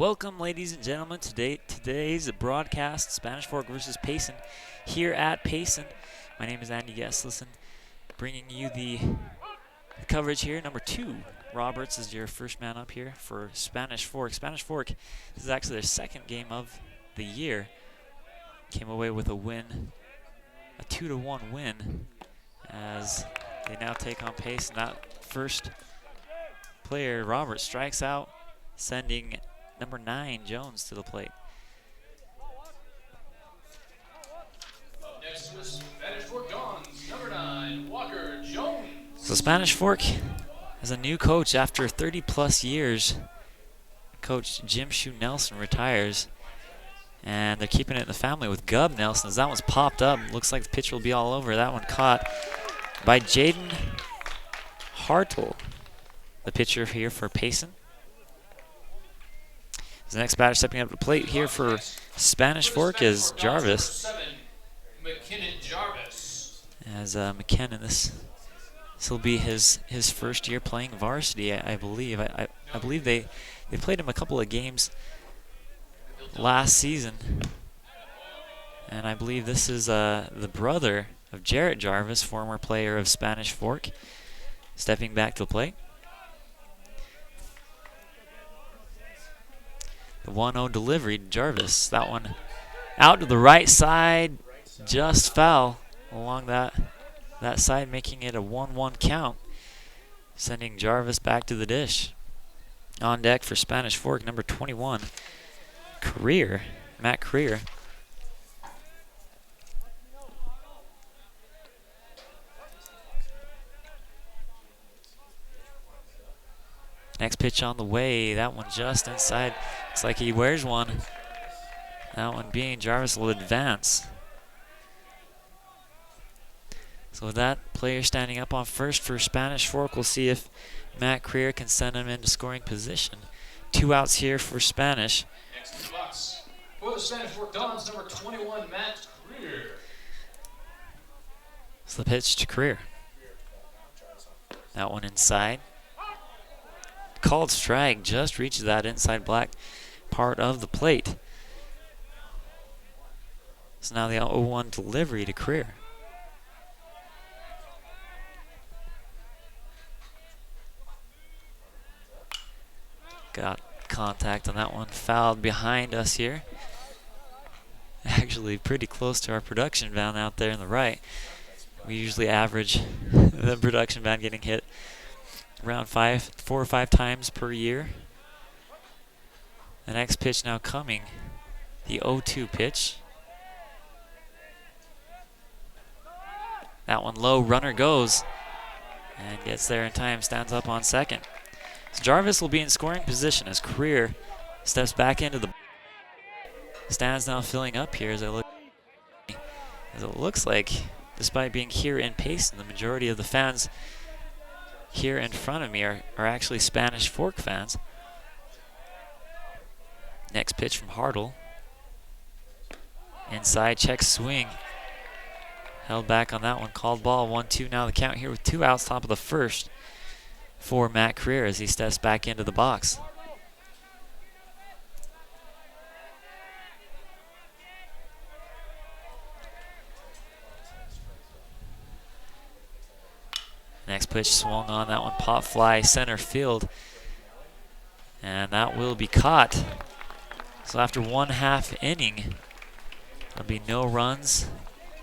Welcome, ladies and gentlemen, today's broadcast, Spanish Fork versus Payson, here at Payson. My name is Andy Gesslison, bringing you the coverage here. Number 2, Roberts is your first man up here for Spanish Fork. Spanish Fork, this is actually their second game of the year. Came away with a win, a 2-1 win, as they now take on Payson. That first player, Roberts, strikes out, sending number 9, Jones, to the plate. Next was Spanish Fork Dons, number 9, Walker Jones. So Spanish Fork has a new coach after 30-plus years. Coach Jim Shoe Nelson retires, and they're keeping it in the family with Gub Nelson. As that one's popped up, looks like the pitch will be all over. That one caught by Jaden Hartle, the pitcher here for Payson. The next batter stepping up to the plate here for Spanish Fork is Jarvis. McKinnon Jarvis. As McKinnon, this will be his first year playing varsity, I believe. I believe they played him a couple of games last season, and I believe this is the brother of Jarrett Jarvis, former player of Spanish Fork, stepping back to the plate. The 1-0 delivery to Jarvis. That one out to the right side, just foul along that side, making it a 1-1 count, sending Jarvis back to the dish. On deck for Spanish Fork, number 21, Matt Career. Next pitch on the way. That one just inside. Looks like he wears one. That one being Jarvis will advance. So with that player standing up on first for Spanish Fork, we'll see if Matt Creer can send him into scoring position. 2 outs here for Spanish. Next in the box for the Spanish Fork Dons, number 21, Matt Creer. So the pitch to Creer. That one inside. Called strike, just reaches that inside black part of the plate. So now the 0-1 delivery to Creer. Got contact on that one, fouled behind us here. Actually pretty close to our production van out there in the right. We usually average the production van getting hit around 4 or 5 times per year. The next pitch now coming, the 0-2 pitch. That one low, runner goes, and gets there in time, stands up on second. So Jarvis will be in scoring position as Career steps back into the stands now filling up here as it looks like, despite being here in Payson, the majority of the fans here in front of me are actually Spanish Fork fans. Next pitch from Hartle. Inside check swing. Held back on that one. Called ball. 1-2 now the count here with 2 outs top of the first for Matt Career as he steps back into the box. Next pitch swung on, that one pop fly center field, and that will be caught. So after 1/2 inning, there'll be no runs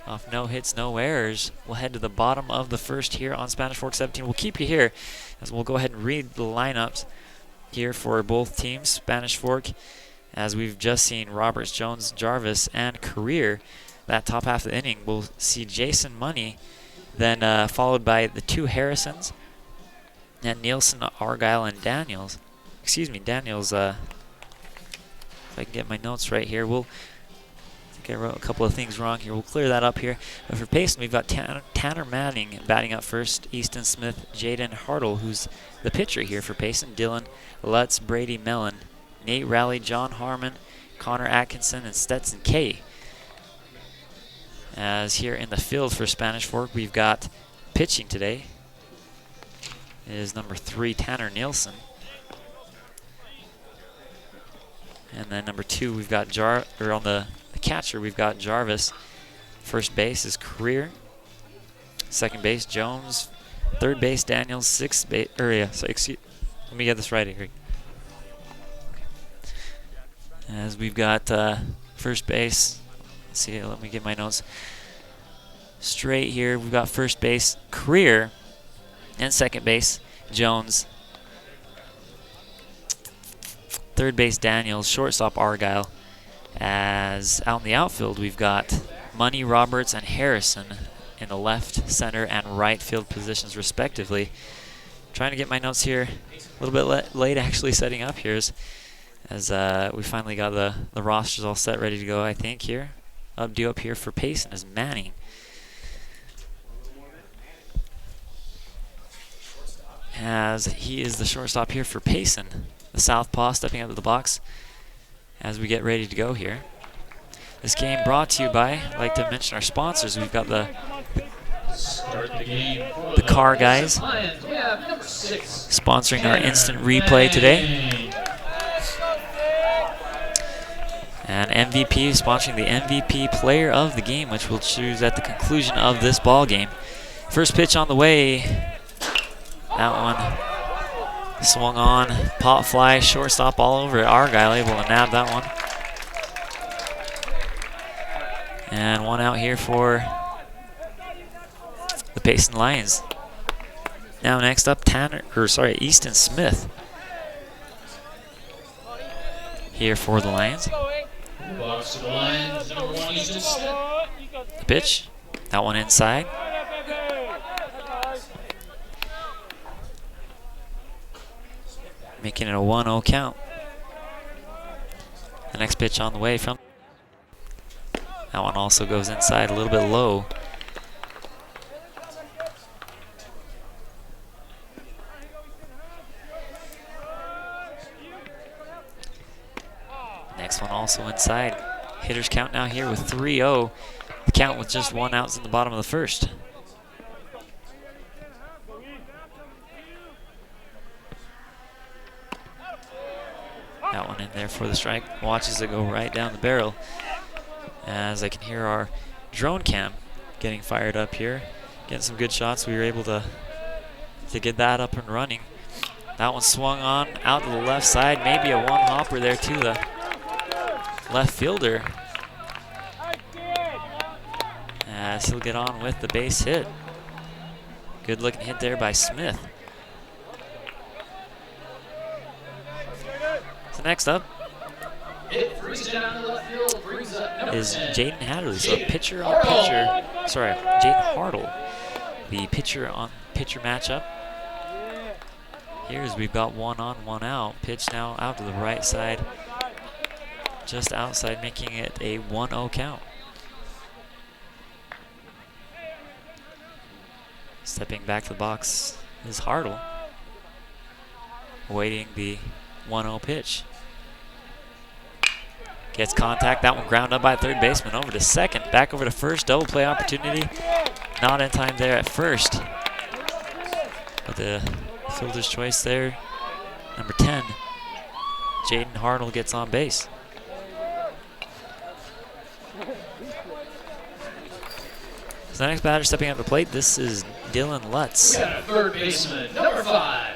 off no hits, no errors. We'll head to the bottom of the first here on Spanish Fork 17. We'll keep you here as we'll go ahead and read the lineups here for both teams. Spanish Fork, as we've just seen, Roberts, Jones, Jarvis, and Career. That top half of the inning, we'll see Jason Money, then followed by the 2 Harrisons, and Nielsen, Argyle, and Daniels. Daniels, if I can get my notes right here. I think I wrote a couple of things wrong here. We'll clear that up here. But for Payson, we've got Tanner Manning batting up first, Easton Smith, Jaden Hartle, who's the pitcher here for Payson, Dylan Lutz, Brady Mellon, Nate Rowley, John Harmon, Connor Atkinson, and Stetson Kay. As here in the field for Spanish Fork, we've got pitching today is number 3, Tanner Nielsen. And then number 2, we've got on the catcher, we've got Jarvis. First base is Career. Second base, Jones. Third base, Daniels. Sixth base, let me get this right here. As we've got first base, let's see, let me get my notes straight here. We've got first base, Career, and second base, Jones. Third base, Daniels. Shortstop, Argyle. As out in the outfield, we've got Money, Roberts, and Harrison in the left, center, and right field positions, respectively. Trying to get my notes here. A little bit late actually setting up here as we finally got the rosters all set, ready to go, I think, here. Due up here for Payson is Manning. As he is the shortstop here for Payson. The southpaw stepping out of the box as we get ready to go here. This game brought to you by, I'd like to mention our sponsors. We've got the car guys sponsoring our instant replay today. And MVP sponsoring the MVP player of the game, which we'll choose at the conclusion of this ball game. First pitch on the way. That one swung on, pop fly, shortstop all over it. Argyle able to nab that one. And one out here for the Payson Lions. Now next up, Easton Smith here for the Lions. The pitch, that one inside. Making it a 1-0 count. The next pitch on the way from. That one also goes inside, a little bit low. Next one also inside. Hitters count now here with 3-0. The count with just 1 out in the bottom of the first. That one in there for the strike. Watches it go right down the barrel. As I can hear our drone cam getting fired up here. Getting some good shots. We were able to get that up and running. That one swung on out to the left side. Maybe a one-hopper there to the left fielder. As he'll get on with the base hit. Good looking hit there by Smith. So next up is Jaden Hatterley. So pitcher on pitcher. Sorry, Jaden Hartle. The pitcher on pitcher matchup. Here's we've got 1 on, 1 out. Pitch now out to the right side. Just outside, making it a 1-0 count. Stepping back to the box is Hartle. Awaiting the 1-0 pitch. Gets contact. That one ground up by third baseman. Over to second. Back over to first. Double play opportunity. Not in time there at first. But the fielder's choice there. Number 10. Jaden Hartle gets on base. So the next batter stepping up to the plate. This is Dylan Lutz. We got a third baseman, number 5,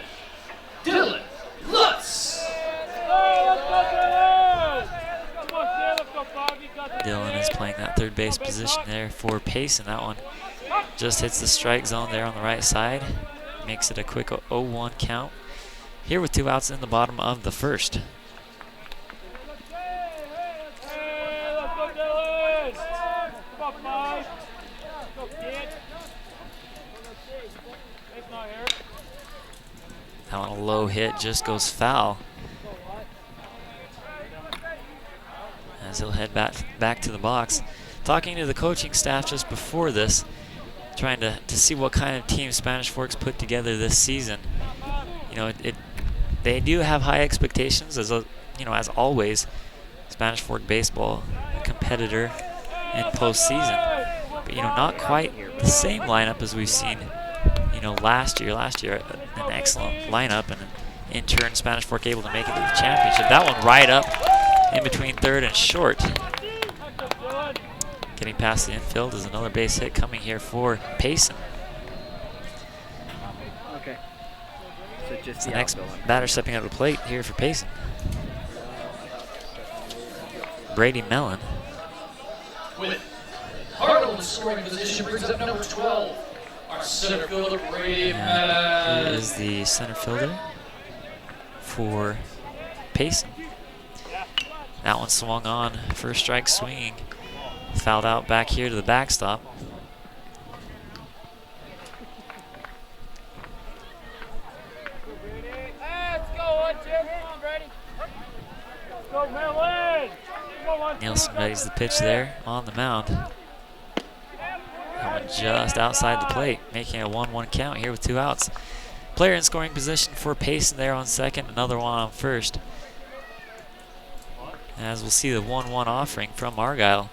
Dylan Lutz. Dylan is playing that third base position there for Payson. That one just hits the strike zone there on the right side. Makes it a quick 0-1 count. Here with 2 outs in the bottom of the first. That one a low hit just goes foul. As he'll head back to the box. Talking to the coaching staff just before this, trying to see what kind of team Spanish Forks put together this season. You know, they do have high expectations, as always. Spanish Fork baseball, a competitor in postseason, but not quite the same lineup as we've seen. Last year, an excellent lineup, and in turn, Spanish Fork able to make it to the championship. That one right up in between third and short. Getting past the infield is another base hit coming here for Payson. Okay. So just The next batter stepping out of the plate here for Payson. Brady Mellon. With Hartle in scoring position brings up number 12. Our center fielder, Brady Mellon. Here is the center fielder for Payson. That one swung on. First strike swinging. Fouled out back here to the backstop. Nielsen readies the pitch there on the mound. That one just outside the plate, making a 1-1 count here with 2 outs. Player in scoring position for Payson there on second, another one on first. As we'll see the 1-1 offering from Argyle.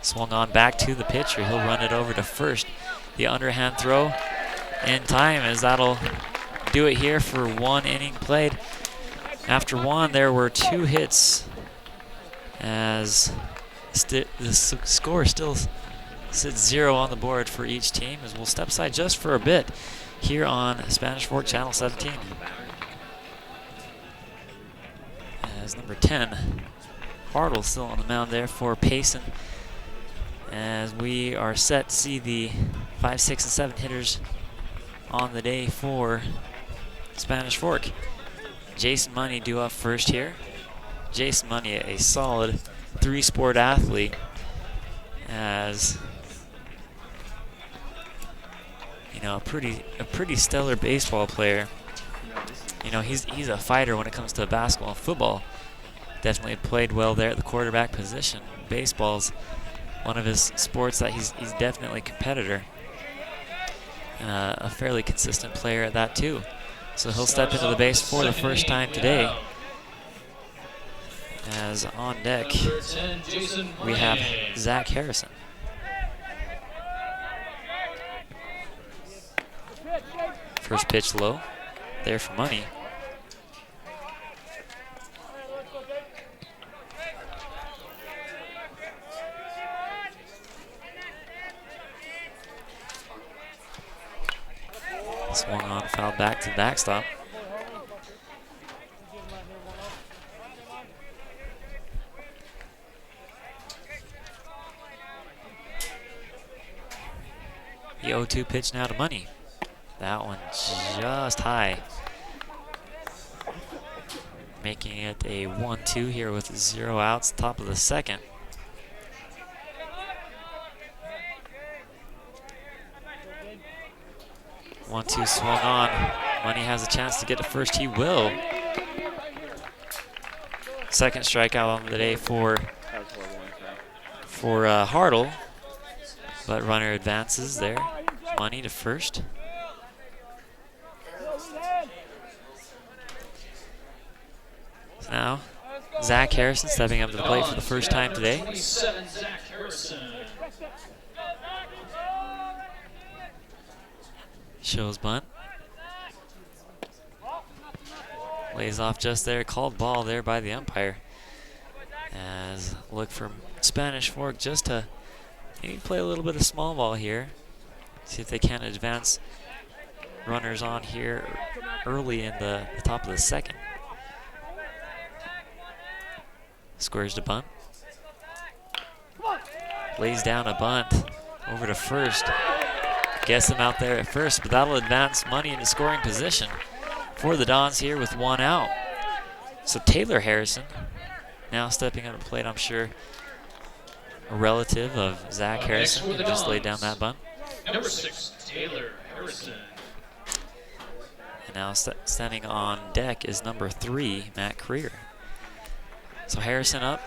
Swung on back to the pitcher. He'll run it over to first. The underhand throw in time, as that'll do it here for 1 inning played. After 1, there were 2 hits, as the score still sits 0 on the board for each team, as we'll step aside just for a bit here on Spanish Fork Channel 17. As number 10, Hartle still on the mound there for Payson, as we are set to see the 5, 6, and 7 hitters on the day for Spanish Fork. Jason Money due up first here. Jason Money, a solid 3-sport athlete, as you know, a pretty stellar baseball player. You know, he's a fighter when it comes to basketball and football. Definitely played well there at the quarterback position. Baseball's one of his sports that he's definitely a competitor. A fairly consistent player at that too. So he'll step into the base for the first time today. As on deck, we have Zach Harrison. First pitch low, there for Money. Swung on, fouled back to the backstop. The 0-2 pitch now to Money. That one just high. Making it a 1-2 here with 0 outs, top of the second. One-two swung on. Money has a chance to get to first. He will. Second strikeout on the day for Hartle. But runner advances there. Money to first. So now, Zach Harrison stepping up to the plate for the first time today. 27, Zach Harrison. Shows bunt. Lays off just there. Called ball there by the umpire. As look for Spanish Fork just to maybe play a little bit of small ball here. See if they can advance runners on here early in the top of the second. Squares to bunt. Lays down a bunt over to first. Gets him out there at first, but that'll advance Money into scoring position for the Dons here with 1 out. So Taylor Harrison now stepping up to plate, I'm sure a relative of Zach Harrison, who just laid down that bunt. Number 6, Taylor Harrison. And now standing on deck is number 3, Matt Creer. So Harrison up.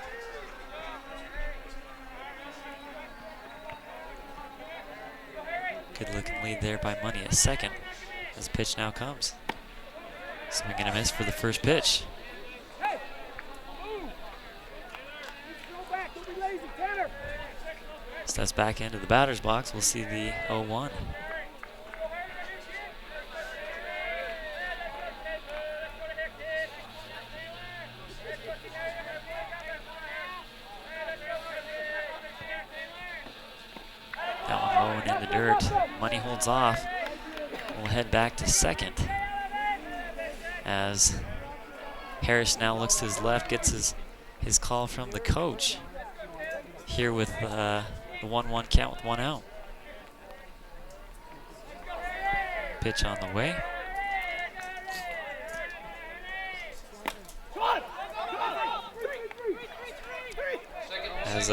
Good looking lead there by Money at second as the pitch now comes. Swing and a miss for the first pitch. Steps back into the batter's box. We'll see the 0-1. dirt. Money holds off. We'll head back to second as Harris now looks to his left, gets his call from the coach here with the 1-1 count with 1 out. Pitch on the way. As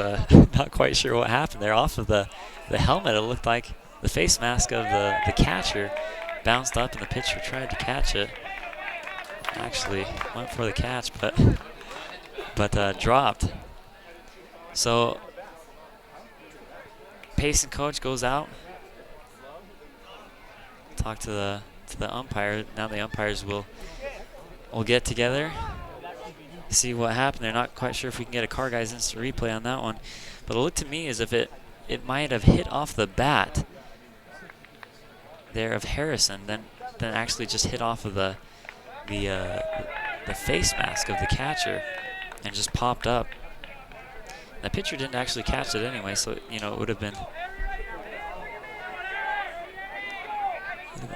not quite sure what happened there. Off of the helmet, it looked like the face mask of the catcher bounced up and the pitcher tried to catch it. Actually went for the catch, but dropped. So Payson coach goes out, talk to the umpire. Now the umpires will get together, see what happened. They're not quite sure if we can get a Car Guys instant replay on that one, but it looked to me as if it might have hit off the bat there of Harrison, then actually just hit off of the face mask of the catcher and just popped up. The pitcher didn't actually catch it anyway, so it would have been,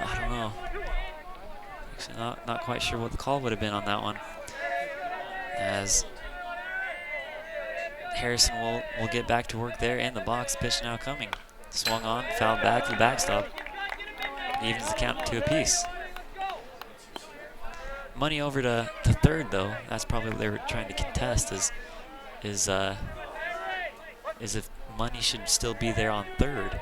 I don't know. Actually, not quite sure what the call would have been on that one. As Harrison will get back to work there in the box. Pitch now coming. Swung on, fouled back to the backstop. Evens the count to 2 apiece. Money over to third though. That's probably what they were trying to contest is if Money should still be there on third.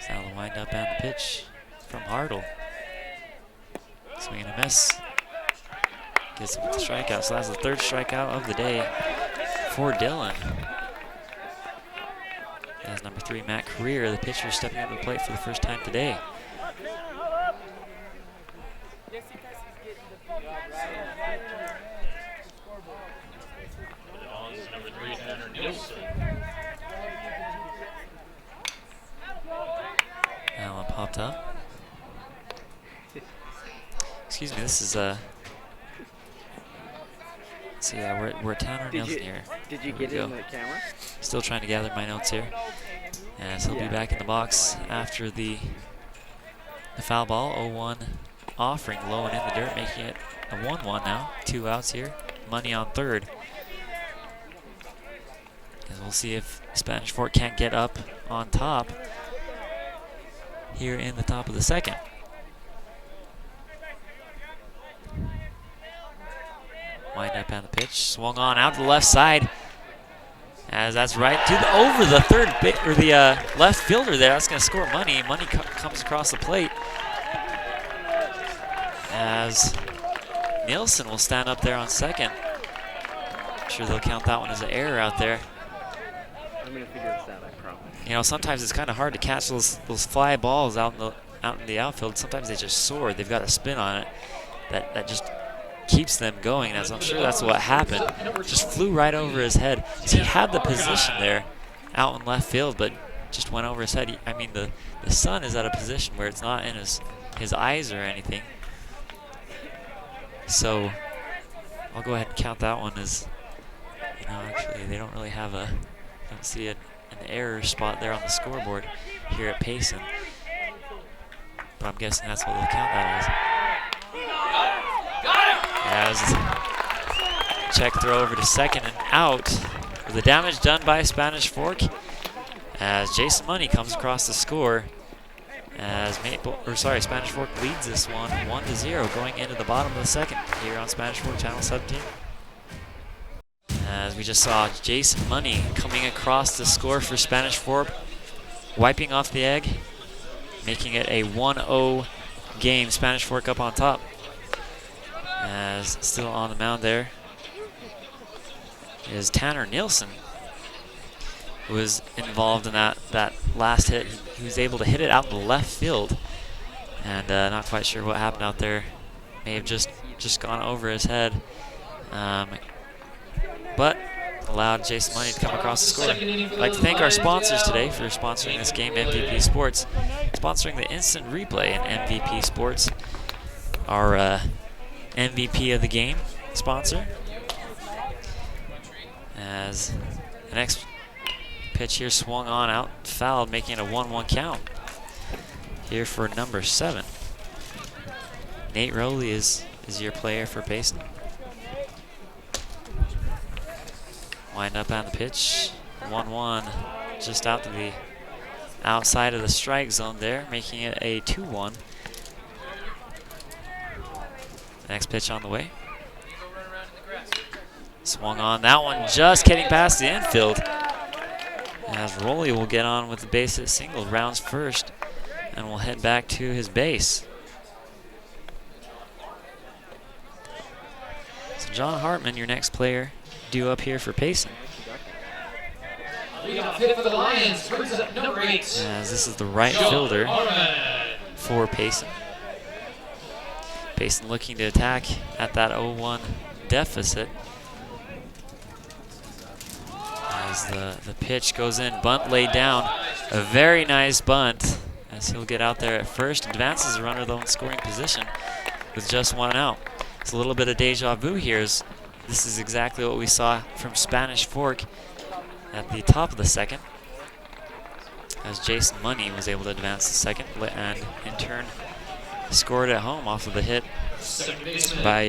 So now the windup and the pitch from Hartle. Swing and a miss. Gets him with the strikeout. So that's the 3rd strikeout of the day for Dylan. As number 3, Matt Career, the pitcher, stepping up to the plate for the first time today. Number 3, Tanner Nielsen. That one popped up. Excuse me, this is so yeah, we're Tanner Nielsen here. Did you There we get it go. in the camera? Still trying to gather my notes here. And so he'll be back in the box after the foul ball. 0-1 offering, low and in the dirt, making it a 1-1 now. 2 outs here. Money on third. And we'll see if Spanish Fort can't get up on top here in the top of the second. Wind up on the pitch, swung on out to the left side, as that's right to over the third or the left fielder there. That's going to score Money. Money comes across the plate as Nielsen will stand up there on second. I'm sure they'll count that one as an error out there. I'm gonna figure this out, I promise. Sometimes it's kind of hard to catch those fly balls out in the outfield. Sometimes they just soar. They've got a spin on it that just keeps them going, as I'm sure that's what happened. Just flew right over his head. He had the position there out in left field, but just went over his head. I mean, the sun is at a position where it's not in his eyes or anything. So I'll go ahead and count that one as, actually they don't really have don't see an error spot there on the scoreboard here at Payson. But I'm guessing that's what they'll count that as. As check throw over to second and out. The damage done by Spanish Fork as Jason Money comes across the score. As Spanish Fork leads this one 1-0 going into the bottom of the second here on Spanish Fork Channel 17. As we just saw Jason Money coming across the score for Spanish Fork, wiping off the egg, making it a 1-0 game. Spanish Fork up on top. As still on the mound there is Tanner Nielsen, who was involved in that last hit. He was able to hit it out in the left field, and not quite sure what happened out there. May have just gone over his head, but allowed Jason Money to come across the score. I'd like to thank our sponsors today for sponsoring this game, MVP Sports, sponsoring the instant replay in MVP Sports, our MVP of the game sponsor, as The next pitch here swung on, out, fouled, making it a 1-1 count here for number 7. Nate Rowley is your player for Payson. Wind up on the pitch. 1-1, just out to the outside of the strike zone there, making it a 2-1. Next pitch on the way. Swung on, that one just getting past the infield. As Rowley will get on with the base hit single, rounds first, and will head back to his base. So John Hartman, your next player, due up here for Payson. Leadoff hit for the Lions brings up number 8. As this is the right fielder for Payson. Payson looking to attack at that 0-1 deficit. As the pitch goes in, bunt laid down. A very nice bunt as he'll get out there at first. Advances the runner though in scoring position with just 1 out. It's a little bit of deja vu here. This is exactly what we saw from Spanish Fork at the top of the second, as Jason Money was able to advance the second and in turn scored at home off of the hit by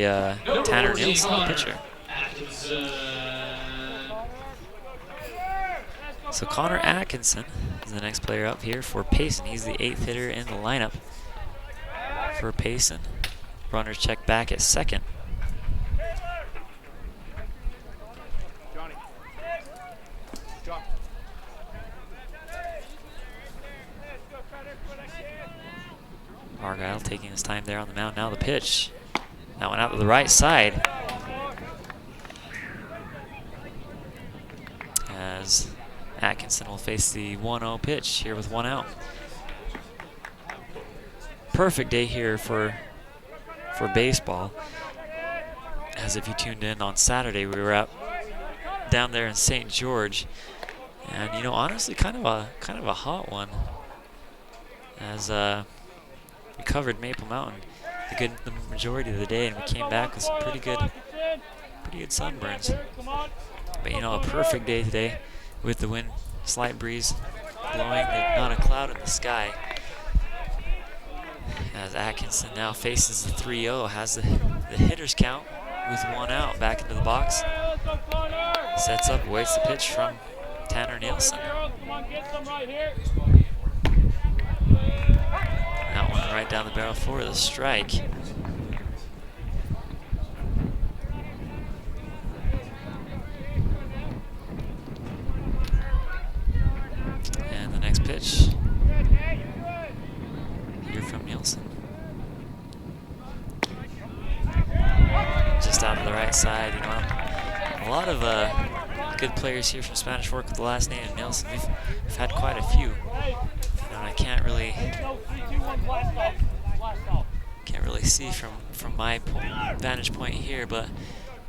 Tanner Nielsen, the pitcher. So Connor Atkinson is the next player up here for Payson. He's the 8th hitter in the lineup for Payson. Runners check back at second. Argyle taking his time there on the mound. Now the pitch. That one out to the right side. As Atkinson will face the 1-0 pitch here with 1 out. Perfect day here for baseball. As if you tuned in on Saturday, we were down there in St. George, and you know, honestly, kind of a hot one. As we covered Maple Mountain the majority of the day, and we came back with some pretty good sunburns. But you know, a perfect day today with the wind, slight breeze blowing, not a cloud in the sky. As Atkinson now faces the 3-0, has the hitter's count with 1 out, back into the box. Sets up, waits the pitch from Tanner Nielsen. That one right down the barrel for the strike. And the next pitch here from Nielsen. Just out to the right side. You know, a lot of good players here from Spanish Fork with the last name of Nielsen. We've had quite a few. And I can't really see from my vantage point here, but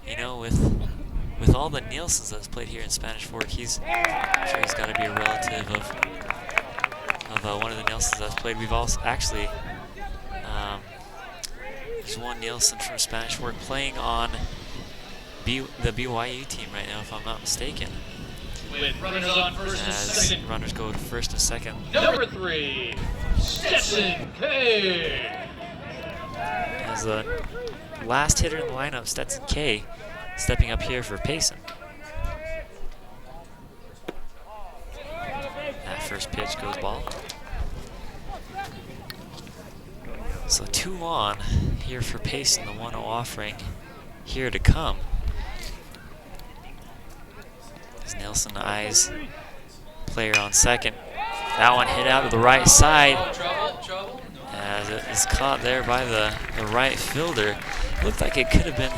you know, with all the Nielsens that's played here in Spanish Fork, I'm sure he's got to be a relative of one of the Nielsens that's played. We've also actually there's one Nielsen from Spanish Fork playing on the BYU team right now, if I'm not mistaken. With runners on first and second. Runners go to first and second. Number 3, Stetson K. As the last hitter in the lineup, Stetson K, stepping up here for Payson. That first pitch goes ball. So 2 on here for Payson, the 1-0 offering here to come. As Nielsen eyes player on second. That one hit out to the right side. As it is caught there by the right fielder. Looked like it could have been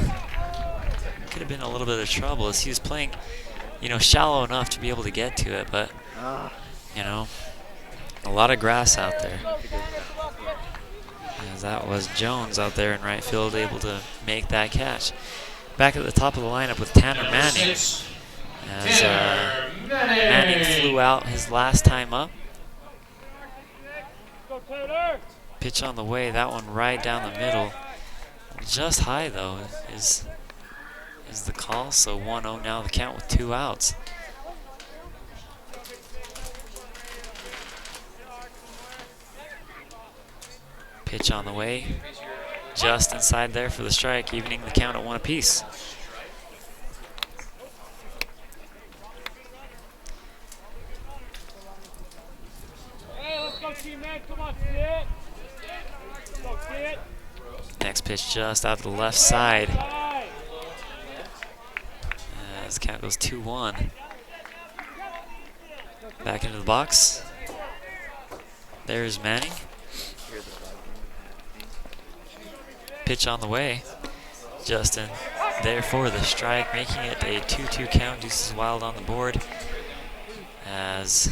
a little bit of trouble as he was playing, you know, shallow enough to be able to get to it, but you know, a lot of grass out there. As that was Jones out there in right field, able to make that catch. Back at the top of the lineup with Tanner Manning. As Manning flew out his last time up. Pitch on the way, that one right down the middle. Just high though is the call, so 1-0 now the count with 2 outs. Pitch on the way. Just inside there for the strike, evening the count at 1 apiece. Next pitch just out to the left side. As the count goes 2-1. Back into the box. There's Manning. Pitch on the way. Justin there for the strike, making it a 2-2 count. Deuces Wild on the board. As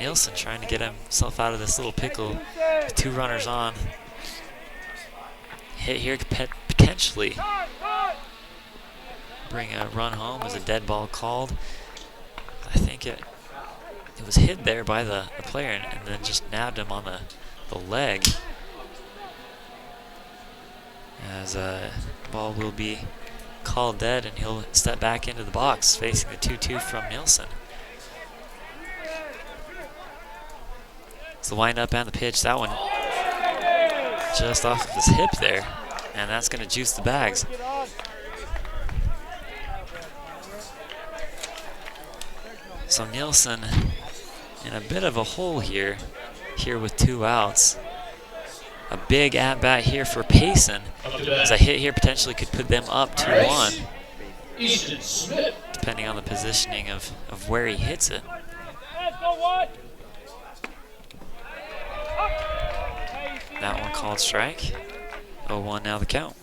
Nielsen trying to get himself out of this little pickle with 2 runners on. Hit here could potentially bring a run home. As a dead ball called. I think it was hit there by the player and then just nabbed him on the leg. As a ball will be called dead, and he'll step back into the box facing the 2-2 from Nielsen. It's the windup and the pitch. That one just off of his hip there, and that's going to juice the bags. So Nielsen in a bit of a hole here with 2 outs. A big at-bat here for Payson, as a hit here potentially could put them up 2-1, depending on the positioning of where he hits it. That one called strike. 0-1 now the count.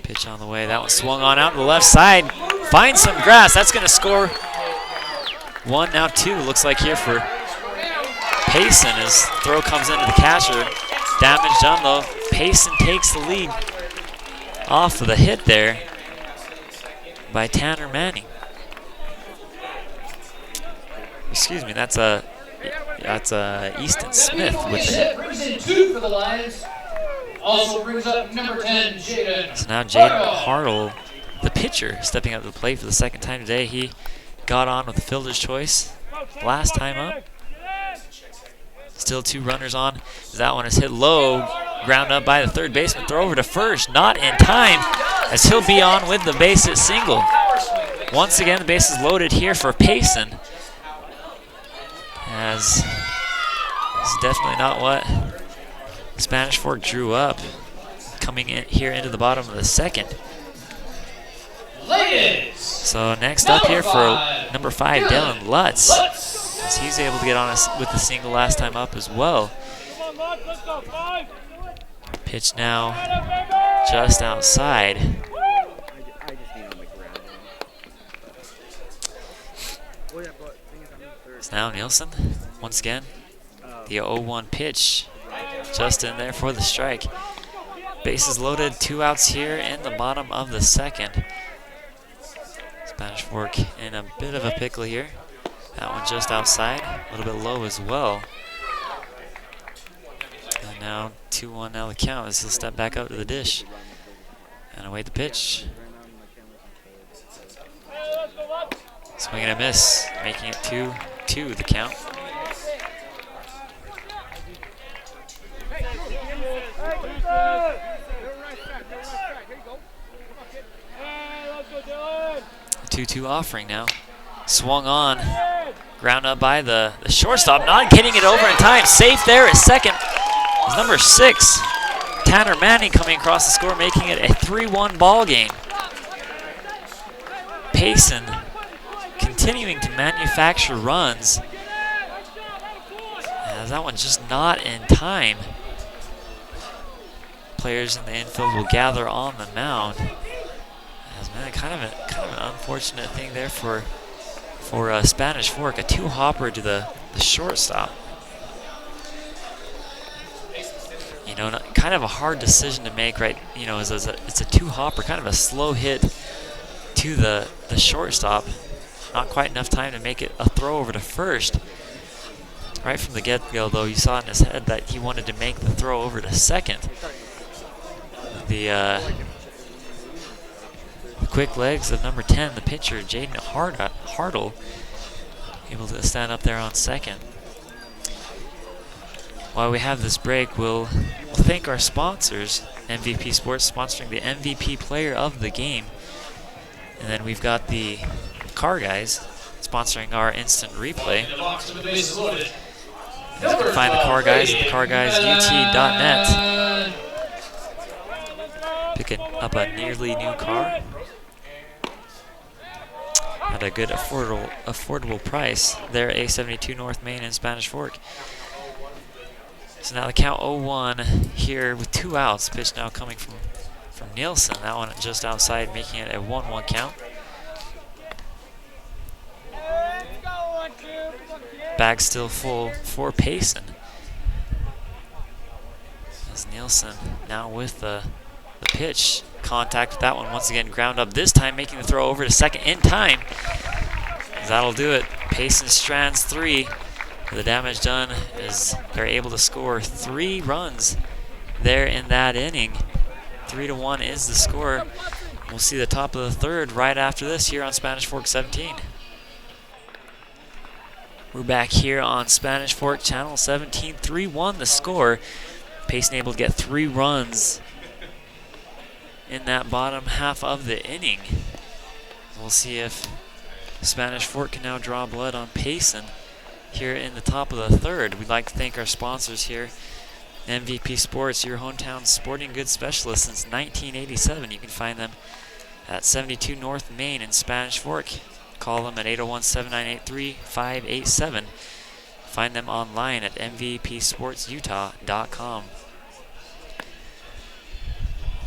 Pitch on the way. That one swung on out to the left side. Finds some grass. That's going to score 1, now 2. Looks like here for Payson as throw comes into the catcher. Damage done though. Payson takes the lead off of the hit there by Tanner Manning. Excuse me, that's Easton Smith with the hit. Brings in 2 for the Lions. Also brings up number 10, Jaden. So now Jaden Hartle, the pitcher, stepping up to the plate for the 2nd time today. He got on with the fielder's choice last time up. Still 2 runners on. That one is hit low, ground up by the 3rd baseman. Throw over to first, not in time, as he'll be on with the base hit single. Once again, the base is loaded here for Payson, as this is definitely not what Spanish Fork drew up. Coming in here into the bottom of the 2nd. So next up here for number 5, Dylan Lutz, as he's able to get on us with the single last time up as well. Pitch now just outside. It's now Nielsen once again. The 0-1 pitch just in there for the strike. Bases loaded, 2 outs here in the bottom of the 2nd. Spanish Fork in a bit of a pickle here. That one just outside, a little bit low as well. And now 2-1 now the count as he'll step back up to the dish and await the pitch. Swing and a miss, making it 2-2 the count. The 2-2 offering now. Swung on. Ground up by the shortstop. Not getting it over in time. Safe there at 2nd. It's number 6. Tanner Manning coming across the score, making it a 3-1 ball game. Payson continuing to manufacture runs. As that one's just not in time. Players in the infield will gather on the mound. As man, kind of an unfortunate thing there for Spanish Fork, a 2-hopper to the shortstop. You know, kind of a hard decision to make, right? You know, it's a 2-hopper, kind of a slow hit to the shortstop. Not quite enough time to make it a throw over to first. Right from the get-go, though, you saw in his head that he wanted to make the throw over to 2nd. The quick legs of number 10, the pitcher, Jaden Hartle, able to stand up there on second. While we have this break, we'll thank our sponsors, MVP Sports sponsoring the MVP player of the game. And then we've got the Car Guys sponsoring our instant replay. You can find the Car Guys at thecarguysut.net. Picking up a nearly new car at a good affordable price. There at A72 North Main in Spanish Fork. So now the count 0-1 here with 2 outs. Pitch now coming from Nielsen. That one just outside, making it a 1-1 count. Bag still full for Payson. As Nielsen now with the pitch. Contact with that one. Once again, ground up. This time making the throw over to second in time. That'll do it. Payson strands 3. The damage done is they're able to score 3 runs there in that inning. 3-1 is the score. We'll see the top of the third right after this here on Spanish Fork 17. We're back here on Spanish Fork Channel 17. 3-1 the score. Payson able to get 3 runs in that bottom half of the inning. We'll see if Spanish Fork can now draw blood on Payson here in the top of the third. We'd like to thank our sponsors here. MVP Sports, your hometown sporting goods specialist since 1987. You can find them at 72 North Main in Spanish Fork. Call them at 801-7983-587. Find them online at mvpsportsutah.com.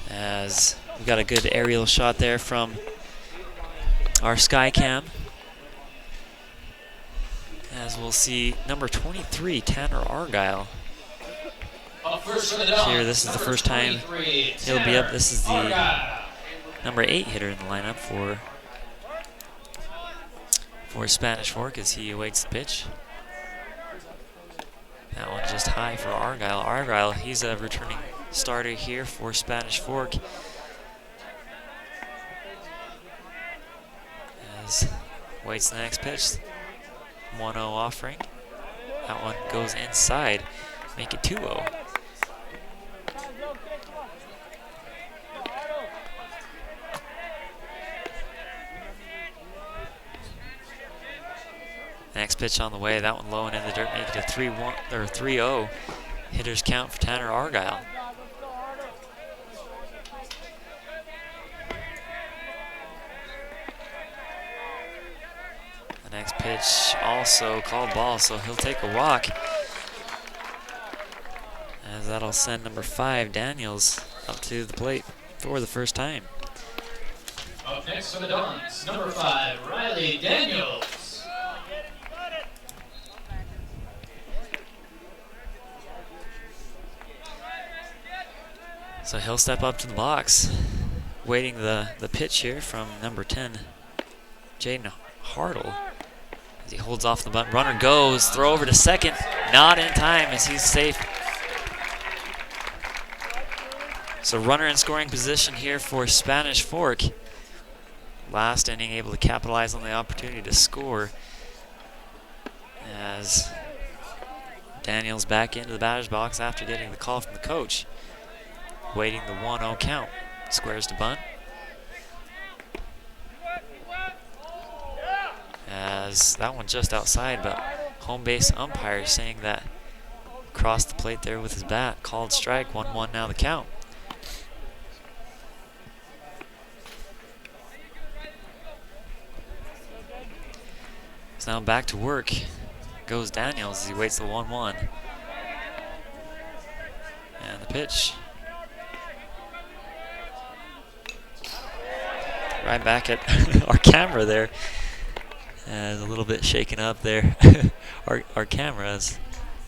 As we got a good aerial shot there from our Skycam. As we'll see number 23, Tanner Argyle. Here, this is the first time he'll be up. This is the number 8 hitter in the lineup for Spanish Fork as he awaits the pitch. That one just high for Argyle. Argyle, he's a returning starter here for Spanish Fork. As waits the next pitch. 1-0 offering. That one goes inside. Make it 2-0. Next pitch on the way. That one low and in the dirt. Make it a 3-1 or 3-0. Hitters count for Tanner Argyle. The next pitch also called ball, so he'll take a walk. As that'll send number 5, Daniels, up to the plate for the first time. Up next for the Dons, number 5, Riley Daniels. So he'll step up to the box, waiting the pitch here from number 10, Jaden Hartle. As he holds off the bunt, runner goes, throw over to second, not in time as he's safe. So runner in scoring position here for Spanish Fork. Last inning able to capitalize on the opportunity to score as Daniels back into the batter's box after getting the call from the coach. Waiting the 1-0 count. Squares to bunt. As that one just outside, but home base umpire saying that crossed the plate there with his bat. Called strike, 1-1 now the count. So now back to work goes Daniels as he waits the 1-1. And the pitch. Right back at our camera there. A little bit shaken up there. our cameras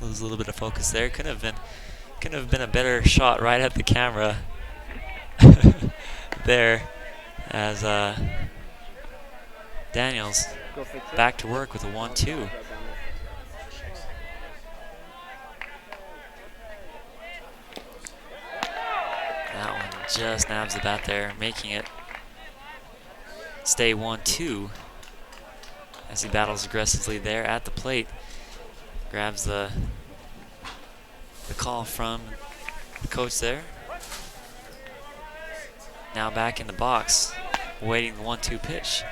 lose a little bit of focus there. Couldn't have been a better shot right at the camera there as Daniels back to work with a 1-2. That one just nabs the bat there, making it stay 1-2 as he battles aggressively there at the plate. Grabs the call from the coach there. Now back in the box, waiting the 1-2 pitch.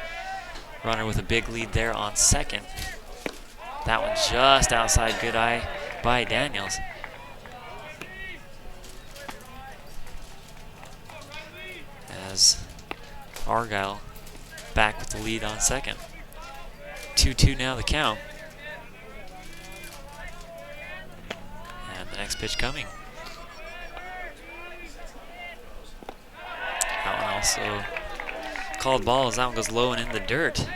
Runner with a big lead there on second. That one just outside, good eye by Daniels. As Argyle back with the lead on second. 2-2 now the count. And the next pitch coming. That one also called ball as that one goes low and in the dirt.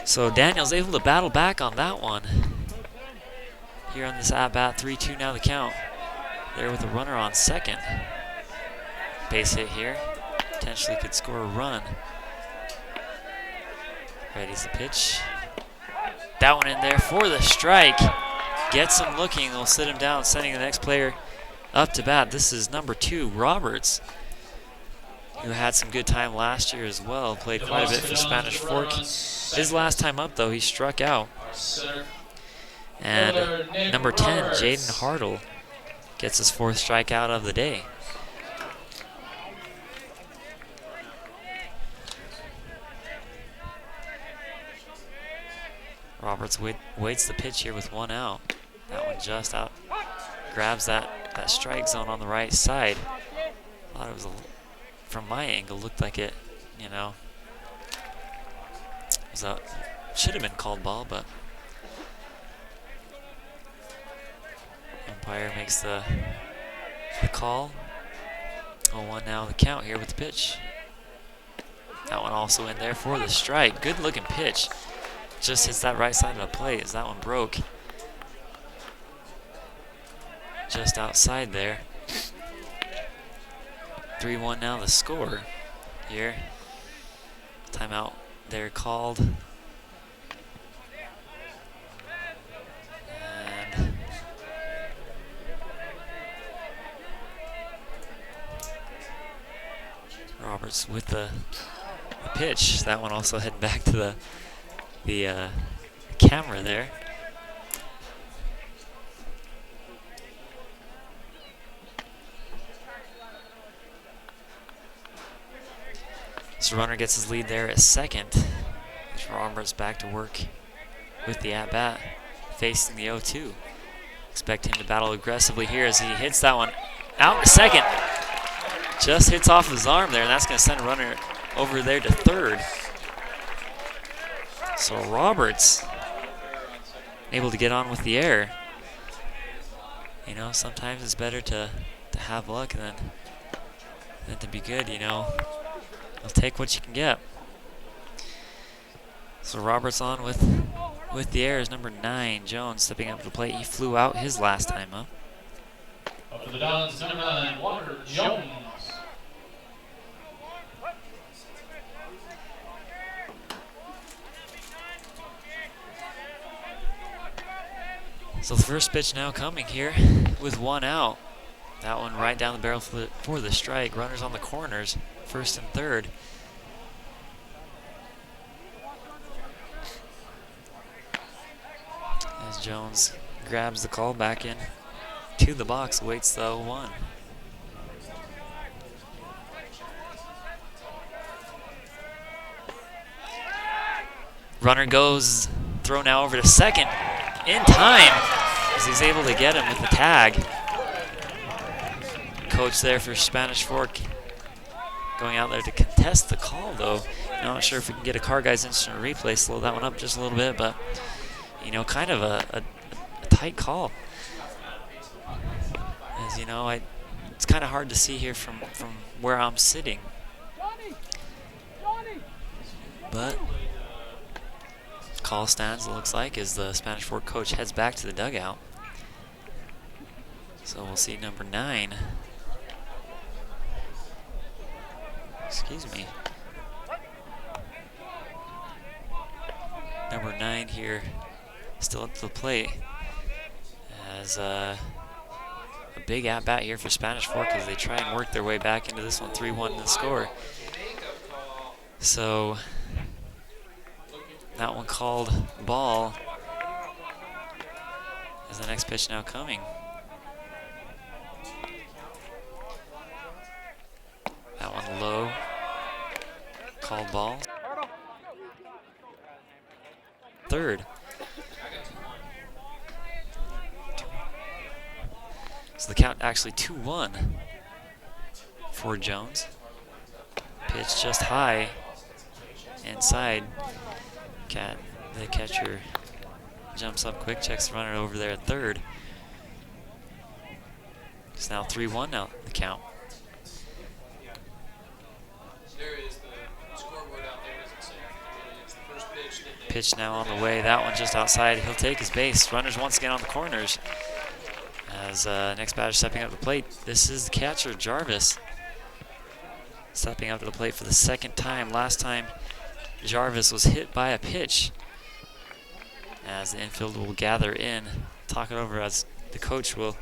So Daniels able to battle back on that one. Here on this at-bat, 3-2 now the count. There with a runner on second. Base hit here. Potentially could score a run. Ready's the pitch. That one in there for the strike. Gets him looking. They'll sit him down, sending the next player up to bat. This is number 2, Roberts, who had some good time last year as well. Played quite a bit for Spanish Fork. His last time up, though, he struck out. And number 10, Jaden Hartle, gets his 4th strikeout of the day. Roberts waits the pitch here with 1 out. That one just out. Grabs that strike zone on the right side. Thought it was, from my angle, looked like it, you know, should have been called ball, but umpire makes the call. 0-1 now the count here with the pitch. That one also in there for the strike. Good looking pitch. Just hits that right side of the plate as that one broke. Just outside there. 3-1 now the score here. Timeout there called. And Roberts with the pitch. That one also heading back to the camera there. So runner gets his lead there at second. Roberts back to work with the at-bat, facing the 0-2. Expect him to battle aggressively here as he hits that one out to second. Just hits off his arm there, and that's going to send a runner over there to third. So Roberts able to get on with the air. You know, sometimes it's better to have luck than to be good, you know. I'll take what you can get. So Roberts on with the air is number 9, Jones, stepping up to the plate. He flew out his last time up. Up to the Dons, number 9, Walker Jones. So the first pitch now coming here with 1 out. That one right down the barrel for the strike. Runners on the corners, first and third. As Jones grabs the call back in to the box, waits the 0-1. Runner goes, throw now over to second. In time, as he's able to get him with the tag. Coach there for Spanish Fork going out there to contest the call, though. Not sure if we can get a Car Guys instant replay, slow that one up just a little bit, but you know, kind of a tight call. As you know, it's kind of hard to see here from where I'm sitting. But call stands, it looks like, as the Spanish Fork coach heads back to the dugout. So we'll see number 9. Excuse me. Number 9 here, still up to the plate, as a big at-bat here for Spanish Fork as they try and work their way back into this one. 3-1 in the score. So that one called ball. Is the next pitch now coming? That one low. Called ball. Third. So the count actually 2-1 for Jones. Pitch just high inside. The catcher jumps up quick, checks the runner over there at third. It's now 3-1 now, the count. Pitch now on the way. That one just outside. He'll take his base. Runners once again on the corners. As next batter stepping up to the plate. This is the catcher, Jarvis. Stepping up to the plate for the second time. Last time, Jarvis was hit by a pitch. As the infield will gather in, talk it over as the coach will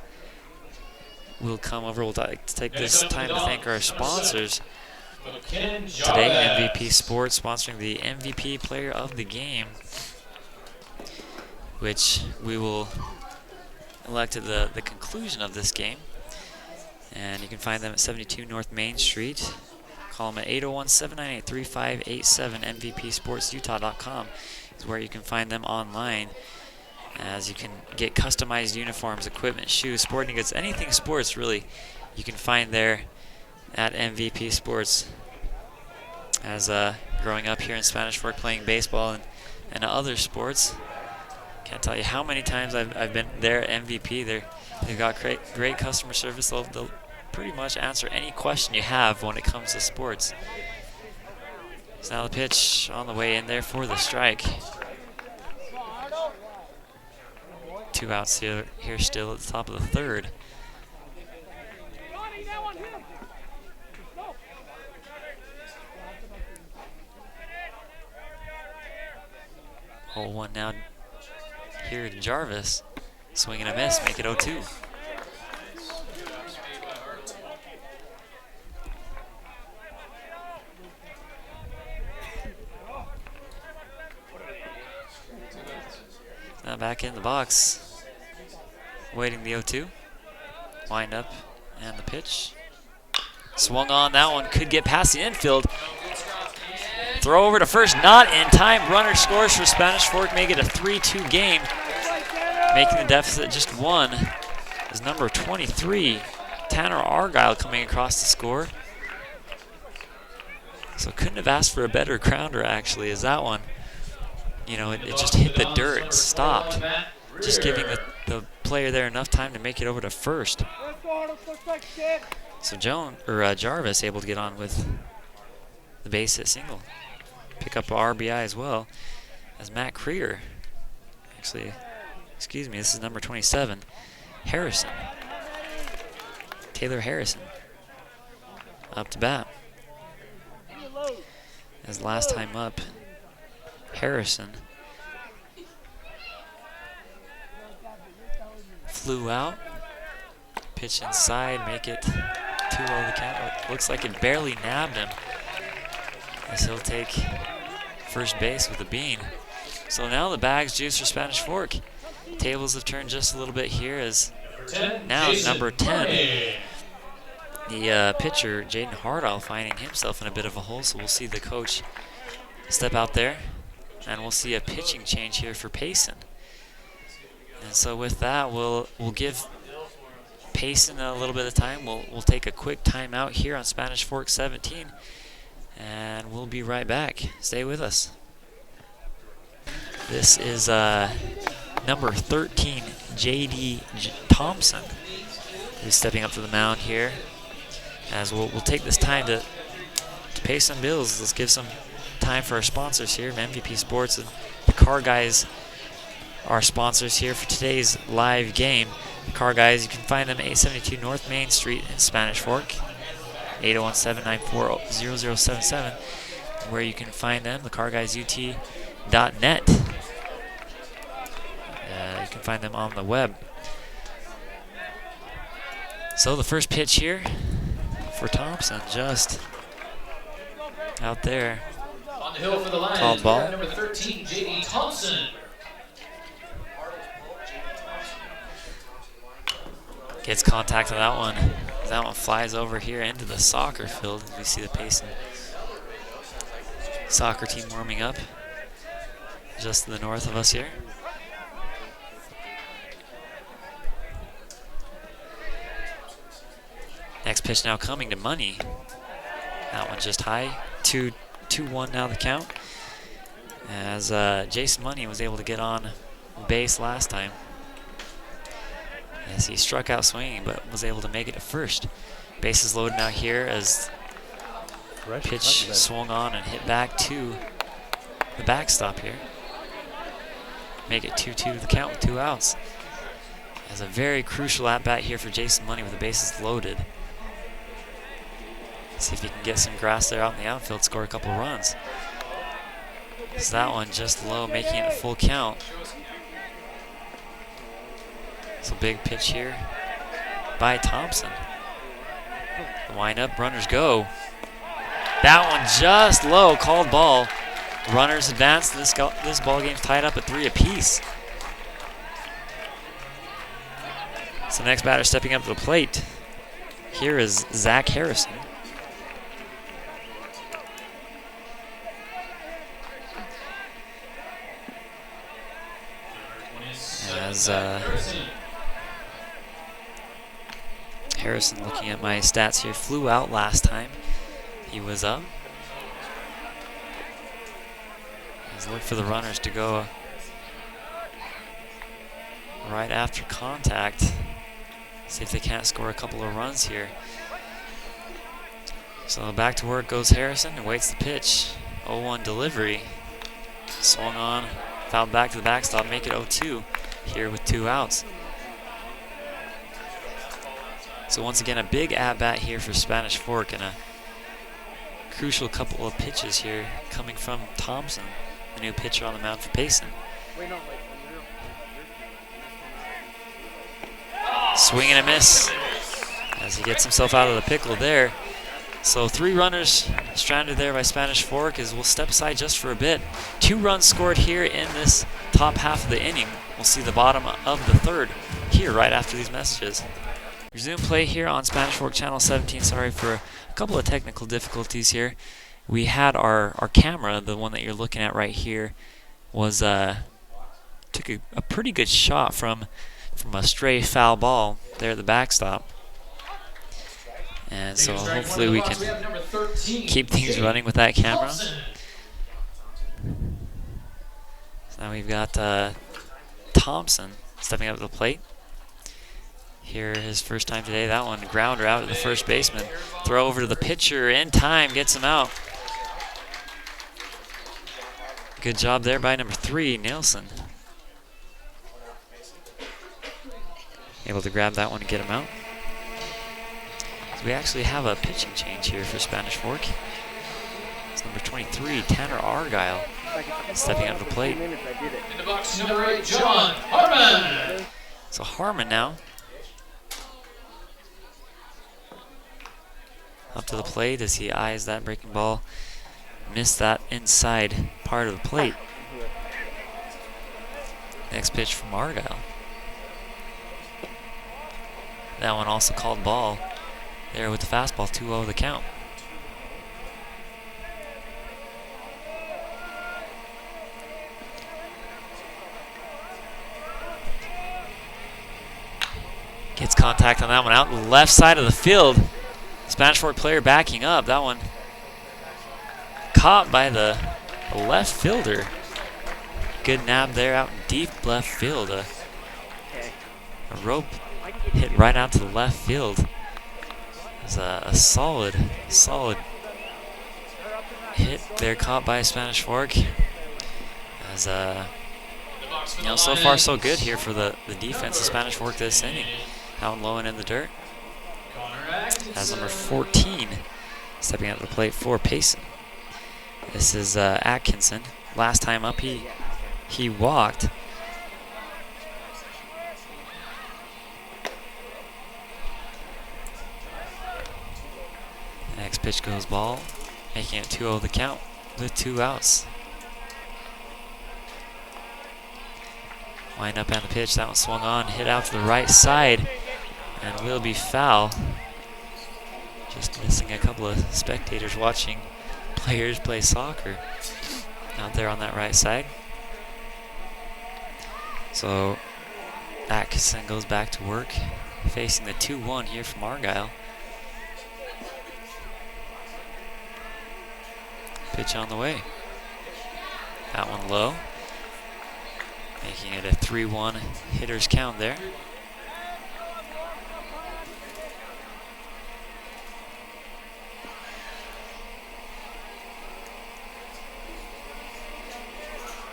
come over. We'll take this time to thank our sponsors. Today, MVP Sports sponsoring the MVP Player of the Game, which we will elect at the conclusion of this game. And you can find them at 72 North Main Street. Call them at 801-798-3587. MVPSportsUtah.com is where you can find them online, as you can get customized uniforms, equipment, shoes, sporting goods, anything sports really, you can find there at MVP Sports. As growing up here in Spanish Fork playing baseball and other sports, can't tell you how many times I've been there at MVP. They've got great customer service. They'll pretty much answer any question you have when it comes to sports. So now the pitch on the way in there for the strike. 2 outs here still at the top of the third. Hole one now here to Jarvis. Swing and a miss, make it 0-2. Now back in the box, waiting the 0-2. Wind up and the pitch. Swung on, that one could get past the infield. Throw over to first, not in time. Runner scores for Spanish Fork, make it a 3-2 game. Making the deficit just 1 is number 23, Tanner Argyle, coming across the score. So couldn't have asked for a better grounder, actually, as that one, it just hit the dirt and stopped. Just giving the player there enough time to make it over to first. So Jarvis able to get on with the base hit single. Pick up a RBI as well as Matt Krieger. Actually, excuse me, this is number 27, Harrison. Taylor Harrison up to bat. As last time up, Harrison flew out. Pitch inside, make it 2-0 the count. Looks like it barely nabbed him, as he'll take first base with a bean. So now the bag's juice for Spanish Fork. Tables have turned just a little bit here, as now number 10, the pitcher, Jaden Hardall, finding himself in a bit of a hole. So we'll see the coach step out there, and we'll see a pitching change here for Payson. And so with that, we'll give Payson a little bit of time. We'll take a quick timeout here on Spanish Fork 17, and we'll be right back. Stay with us. This is number 13, J.D. Thompson, who's stepping up to the mound here. As we'll take this time to pay some bills. Let's give some time for our sponsors here, MVP Sports and the Car Guys, our sponsors here for today's live game. The Car Guys, you can find them at 872 North Main Street in Spanish Fork, 801-794-0077, where you can find them, thecarguysut.net. You can find them on the web. So the first pitch here for Thompson, just out there. On the hill for the Lions, Called ball. number 13, J.D. Thompson. Gets contact on that one. That one flies over here into the soccer field. We see the Payson soccer team warming up just to the north of us here. Next pitch now coming to Money. That one just high. 2-1 now the count. As Jason Money was able to get on base last time. As he struck out swinging, but was able to make it to first. Bases loaded now here as pitch swung on and hit back to the backstop here. Make it 2-2 the count with 2 outs. As a very crucial at-bat here for Jason Money with the bases loaded. See if he can get some grass there out in the outfield, score a couple runs. So that one just low, making it a full count. So big pitch here by Thompson. The windup, runners go. That one just low, called ball. Runners advance. This ball game's tied up at 3 apiece. So next batter stepping up to the plate. Here is Zach Harrison. As Harrison, looking at my stats here, flew out last time he was up. He's looking for the runners to go right after contact. See if they can't score a couple of runs here. So back to work goes Harrison and waits the pitch. 0-1 delivery. Swung on, fouled back to the backstop, make it 0-2 here with 2 outs. So once again, a big at-bat here for Spanish Fork and a crucial couple of pitches here coming from Thompson, the new pitcher on the mound for Payson. Swing and a miss as he gets himself out of the pickle there. So 3 runners stranded there by Spanish Fork as we'll step aside just for a bit. 2 runs scored here in this top half of the inning. We'll see the bottom of the 3rd here right after these messages. Resume play here on Spanish Fork Channel 17. Sorry for a couple of technical difficulties here. We had our camera, the one that you're looking at right here, was took a pretty good shot from a stray foul ball there at the backstop. And so hopefully we can keep things running with that camera. So now we've got Thompson stepping up to the plate. Here, his first time today. That one, grounder out to the first baseman. Throw over to the pitcher in time, gets him out. Good job there by number 3, Nielsen. Able to grab that one and get him out. So we actually have a pitching change here for Spanish Fork. It's number 23, Tanner Argyle, stepping out of the plate. In the box, number 8, John Harmon. So Harmon now up to the plate as he eyes that breaking ball. Missed that inside part of the plate. Next pitch from Argyle. That one also called ball. There with the fastball, 2-0 the count. Gets contact on that one out the left side of the field. Spanish Fork player backing up. That one caught by the left fielder. Good nab there out in deep left field. A rope hit right out to the left field. It was a solid hit there caught by Spanish Fork. As so far so good here for the defense of Spanish Fork this inning. Out low and in the dirt. As number 14 stepping out to the plate for Payson. This is Atkinson. Last time up he walked. Next pitch goes ball, making it 2-0 the count. with 2 outs. Wind up on the pitch. That one swung on, hit out to the right side, and will be foul. Just missing a couple of spectators watching players play soccer out there on that right side. So Atkinson goes back to work, facing the 2-1 here from Argyle. Pitch on the way. That one low, making it a 3-1 hitter's count there.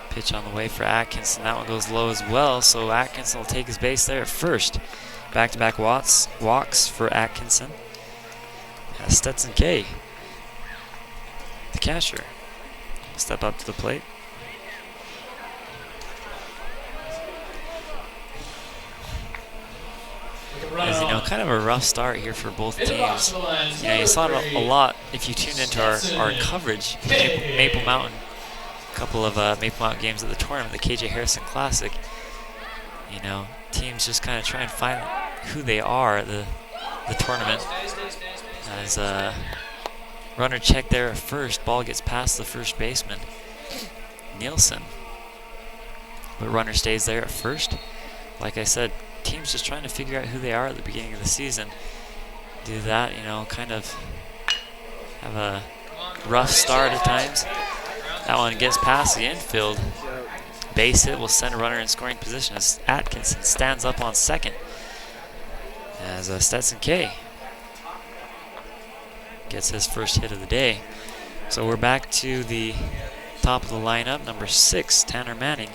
Pitch on the way for Atkinson. That one goes low as well, so Atkinson will take his base there at first. Back-to-back walks for Atkinson. Stetson K, the catcher, step up to the plate. As you know, kind of a rough start here for both teams. You know, you saw it a lot if you tuned into our coverage. Maple Mountain, a couple of Maple Mountain games at the tournament, the KJ Harrison Classic. You know, teams just kind of try and find who they are at the tournament. As runner check there at first, ball gets past the first baseman, Nielsen. But runner stays there at first. Like I said, teams just trying to figure out who they are at the beginning of the season. Do that, you know, kind of have a rough start at times. That one gets past the infield. Base hit will send a runner in scoring position as Atkinson stands up on second. As Stetson K gets his first hit of the day. So we're back to the top of the lineup. Number 6, Tanner Manning.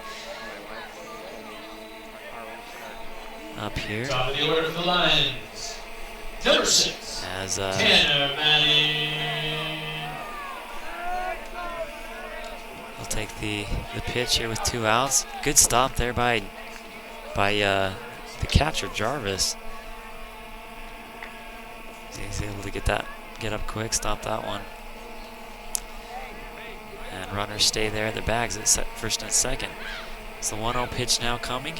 Up here. Top of the order for the Lions. Number 6. As Tanner Manning. We'll take the pitch here with 2 outs. Good stop there by the catcher Jarvis. He's able to get up quick, stop that one. And runners stay there at their bags at first and second. It's the 1-0 pitch now coming.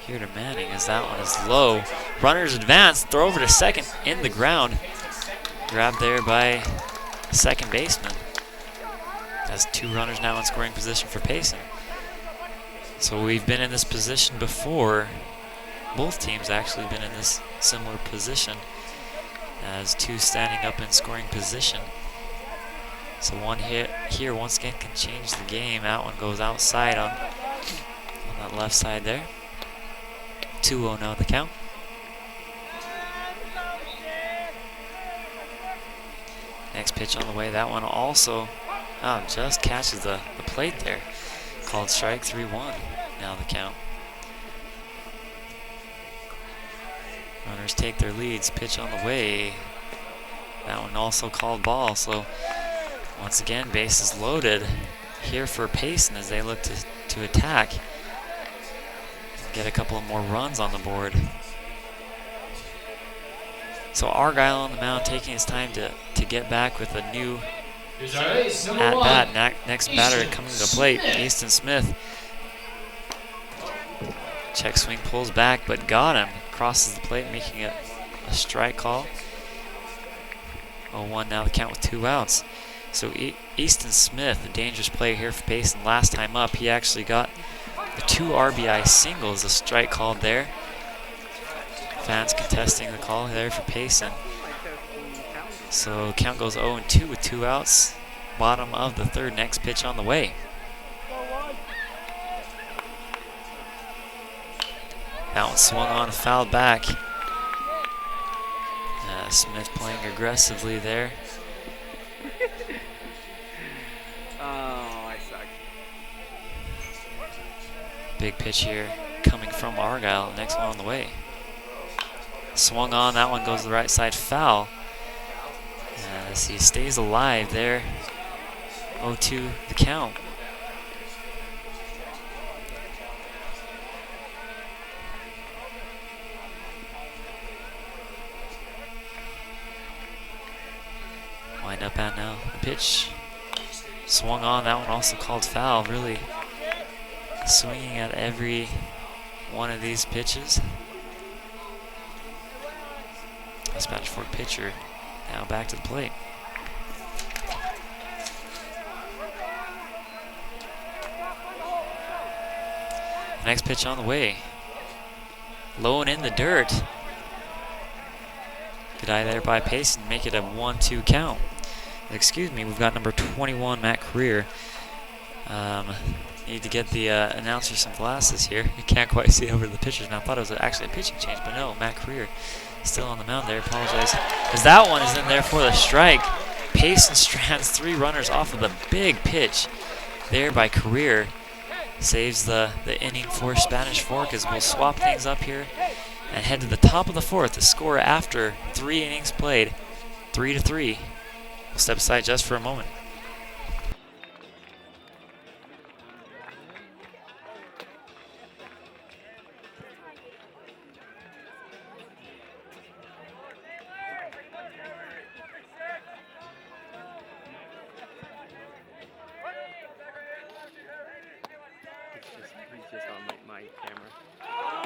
Here to Manning as that one is low. Runners advance, throw over to second in the ground. Grabbed there by second baseman. Has 2 runners now in scoring position for Payson. So we've been in this position before. Both teams actually been in this similar position as 2 standing up in scoring position. So one hit here once again can change the game. That one goes outside on that left side there. 2-0 now the count. Next pitch on the way. That one also just catches the plate there. Called strike, 3-1 now the count. Runners take their leads. Pitch on the way. That one also called ball. So once again, bases loaded here for Payson as they look to attack. Get a couple of more runs on the board. So Argyle on the mound taking his time to get back with a new at-bat. Next batter coming to the plate, Easton Smith. Check swing, pulls back, but got him. Crosses the plate, making it a strike call. 0-1 now the count with 2 outs. So Easton Smith, a dangerous player here for Payson. Last time up, he actually got the 2 RBI singles, a strike called there. Fans contesting the call there for Payson. So count goes 0-2 with 2 outs. Bottom of the 3rd, next pitch on the way. That one swung on, fouled back. Smith playing aggressively there. Oh, I suck. Big pitch here coming from Argyle. Next one on the way. Swung on, that one goes to the right side, foul. As he stays alive there. 0-2 the count. Wind up and now the pitch swung on. That one also called foul. Really swinging at every one of these pitches. The Spanish Fork pitcher now back to the plate. Next pitch on the way. Low and in the dirt. Good eye there by Payson. Make it a 1-2 count. Excuse me, we've got number 21, Matt Career. Need to get the announcer some glasses here. You can't quite see over the pitchers now. I thought it was actually a pitching change, but no, Matt Career still on the mound there. Apologize. Because that one is in there for the strike. Payson strands 3 runners off of the big pitch there by Career. Saves the inning for Spanish Fork as we'll swap things up here and head to the top of the 4th. The score after 3 innings played, 3-3. We'll step aside just for a moment. He's just on my camera. Oh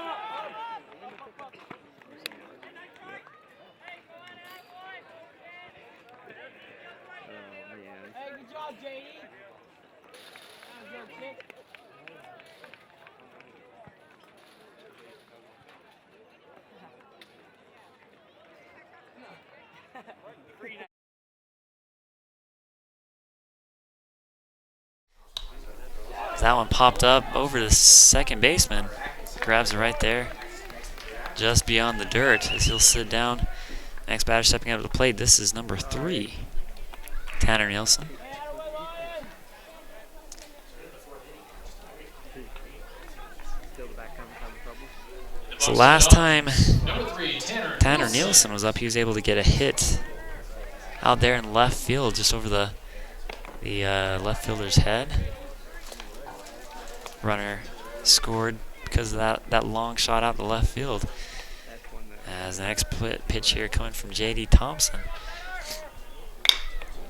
man. Hey, good job, JD. That was your kick. That one popped up over the second baseman. Grabs it right there, just beyond the dirt as he'll sit down. Next batter stepping up to the plate. This is number 3, Tanner Nielsen. Still the back having trouble. So last time Number 3, Tanner Nielsen was up, he was able to get a hit out there in left field, just over the left fielder's head. Runner scored because of that long shot out the left field. As the next pitch here coming from J.D. Thompson.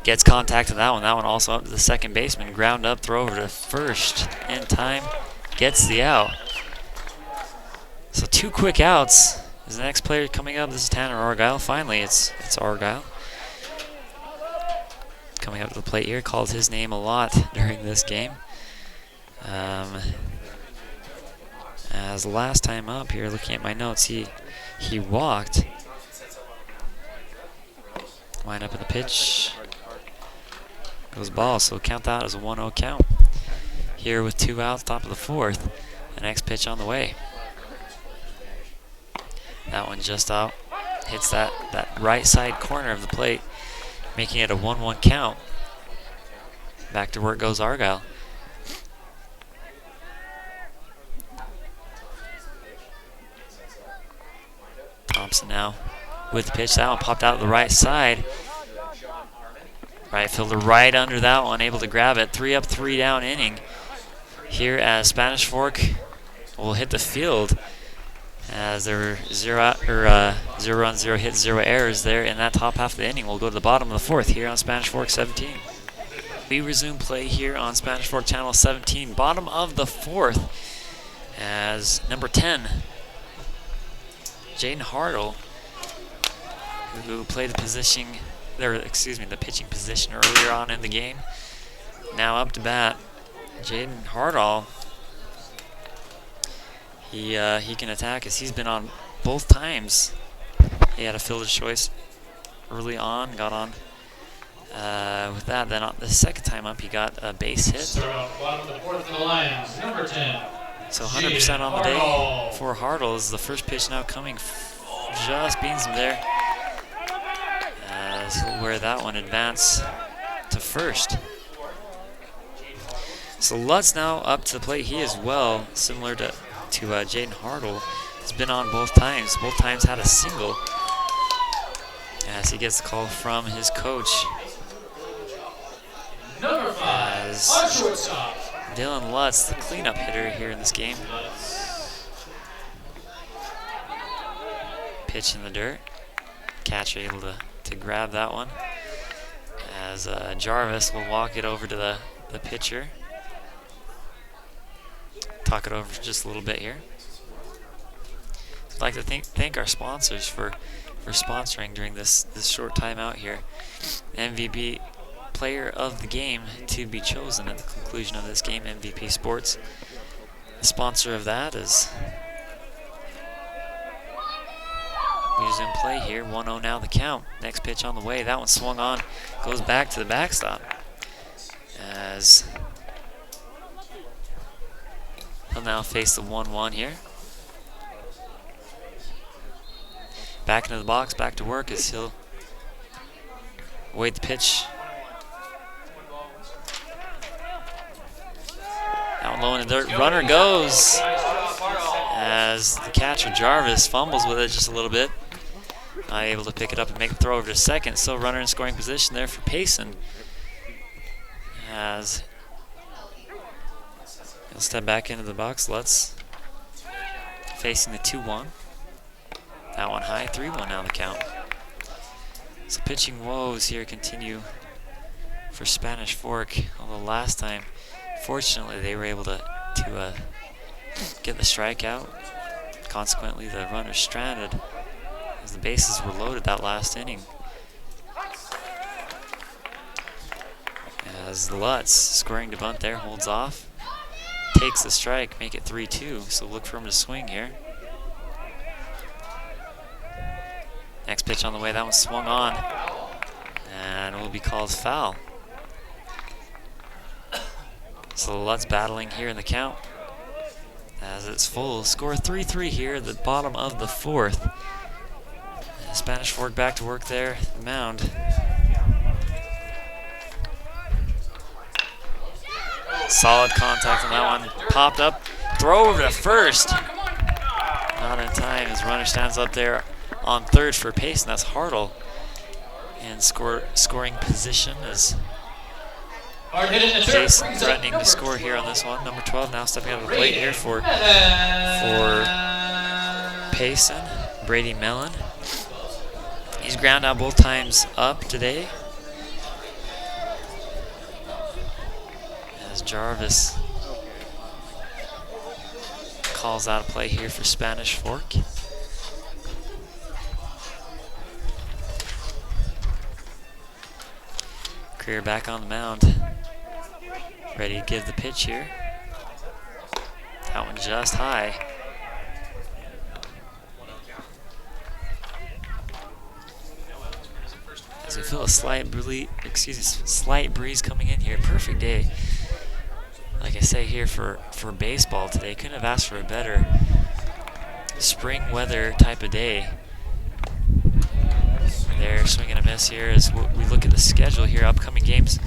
Gets contact to that one. That one also up to the second baseman. Ground up, throw over to first in time. Gets the out. So 2 quick outs. Is the next player coming up? This is Tanner Argyle. Finally, it's Argyle. Coming up to the plate here. Called his name a lot during this game. As last time up here, looking at my notes, he walked. Line up in the pitch. Goes ball, so count that as a 1-0 count. Here with 2 outs, top of the 4th. The next pitch on the way. That one just out. Hits that right side corner of the plate, making it a 1-1 count. Back to work goes Argyle. Thompson now with the pitch. That one popped out the right side. Right fielder right under that one, able to grab it. 3 up, 3 down inning here as Spanish Fork will hit the field as there were 0 runs, 0 hits, 0 errors there in that top half of the inning. We'll go to the bottom of the 4th here on Spanish Fork 17. We resume play here on Spanish Fork Channel 17, bottom of the 4th, as number 10, Jaden Hartle, who played the pitching position earlier on in the game, now up to bat. Jaden Hartle, he can attack as he's been on both times. He had a fielder's choice early on, got on with that. Then on the second time up, he got a base hit. So 100% on the day for Hartle as the first pitch now coming. Just beans him there. As he'll wear that one, advance to first. So Lutz now up to the plate. He as well, similar to Jaden Hartle, has been on both times. Both times had a single. As he gets the call from his coach. Number 5, As on shortstop. Dylan Lutz, the cleanup hitter here in this game. Pitch in the dirt. Catcher able to grab that one. As Jarvis will walk it over to the pitcher. Talk it over for just a little bit here. I'd like to thank our sponsors for sponsoring during this short time out here. MVP player of the game to be chosen at the conclusion of this game, MVP Sports. The sponsor of that is Leaders in play here. 1-0 now the count. Next pitch on the way. That one swung on. Goes back to the backstop. As he'll now face the 1-1 here. Back into the box. Back to work as he'll await the pitch. Out low in the dirt. Runner goes. As the catcher Jarvis fumbles with it just a little bit. Not able to pick it up and make the throw over to second. So runner in scoring position there for Payson. As he'll step back into the box. Lutz facing the 2-1. That one high. 3-1 now the count. So pitching woes here continue for Spanish Fork. Although last time, fortunately, they were able to get the strikeout. Consequently, the runner stranded as the bases were loaded that last inning. As Lutz scoring to bunt there, holds off, takes the strike, make it 3-2. So look for him to swing here. Next pitch on the way, that one swung on, and will be called foul. So Lutz battling here in the count. As it's full, score 3-3 here at the bottom of the fourth. Spanish Fork back to work there, the mound. Solid contact on that one. Popped up, throw over to first. Not in time as runner stands up there on third for Payson. That's Hartle. And scoring position as Jason threatening to score here on this one. Number 12 now stepping up to the plate here for Payson, Brady Mellon. He's ground out both times up today. As Jarvis calls out a play here for Spanish Fork. Greer back on the mound. Ready to give the pitch here. That one just high. As we feel a slight breeze coming in here. Perfect day. Like I say here for baseball today. Couldn't have asked for a better spring weather type of day. There, swing and a miss here as we look at the schedule here. Upcoming games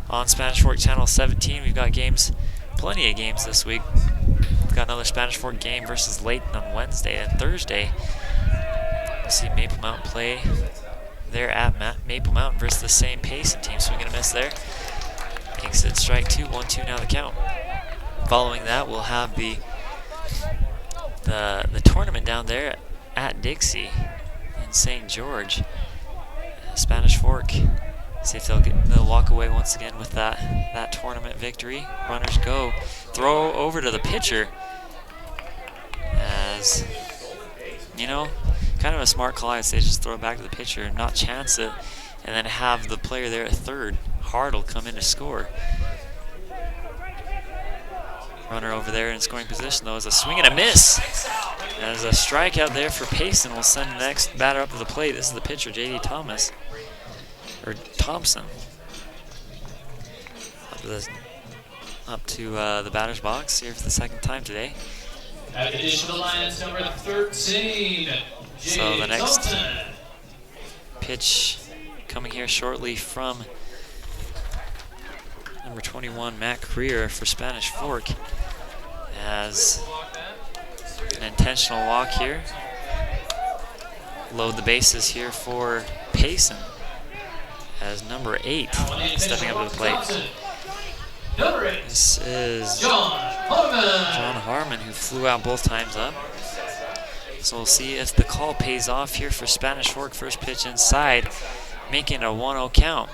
on Spanish Fork Channel 17. We've got games, plenty of games this week. We've got another Spanish Fork game versus Layton on Wednesday and Thursday. We'll see Maple Mountain play there at Maple Mountain versus the same Payson team. Swing and a miss there. Exit strike 2, 1-2 now the count. Following that, we'll have the tournament down there at Dixie in St. George. Spanish Fork. See if they'll walk away once again with that tournament victory. Runners go. Throw over to the pitcher. As kind of a smart call. I'd say just throw it back to the pitcher, not chance it, and then have the player there at third, Hartle, come in to score. Runner over there in scoring position though is a swing and a miss. As a strikeout there for Payson will send the next batter up to the plate. This is the pitcher, J.D. Thompson. Up to the batter's box here for the second time today. At the addition to the line is number 13. So the next pitch coming here shortly from number 21, Matt Greer for Spanish Fork. As an intentional walk here. Load the bases here for Payson. As number 8 stepping up to the plate. This is John Harmon, who flew out both times up. So we'll see if the call pays off here for Spanish Fork. First pitch inside, making a 1-0 count.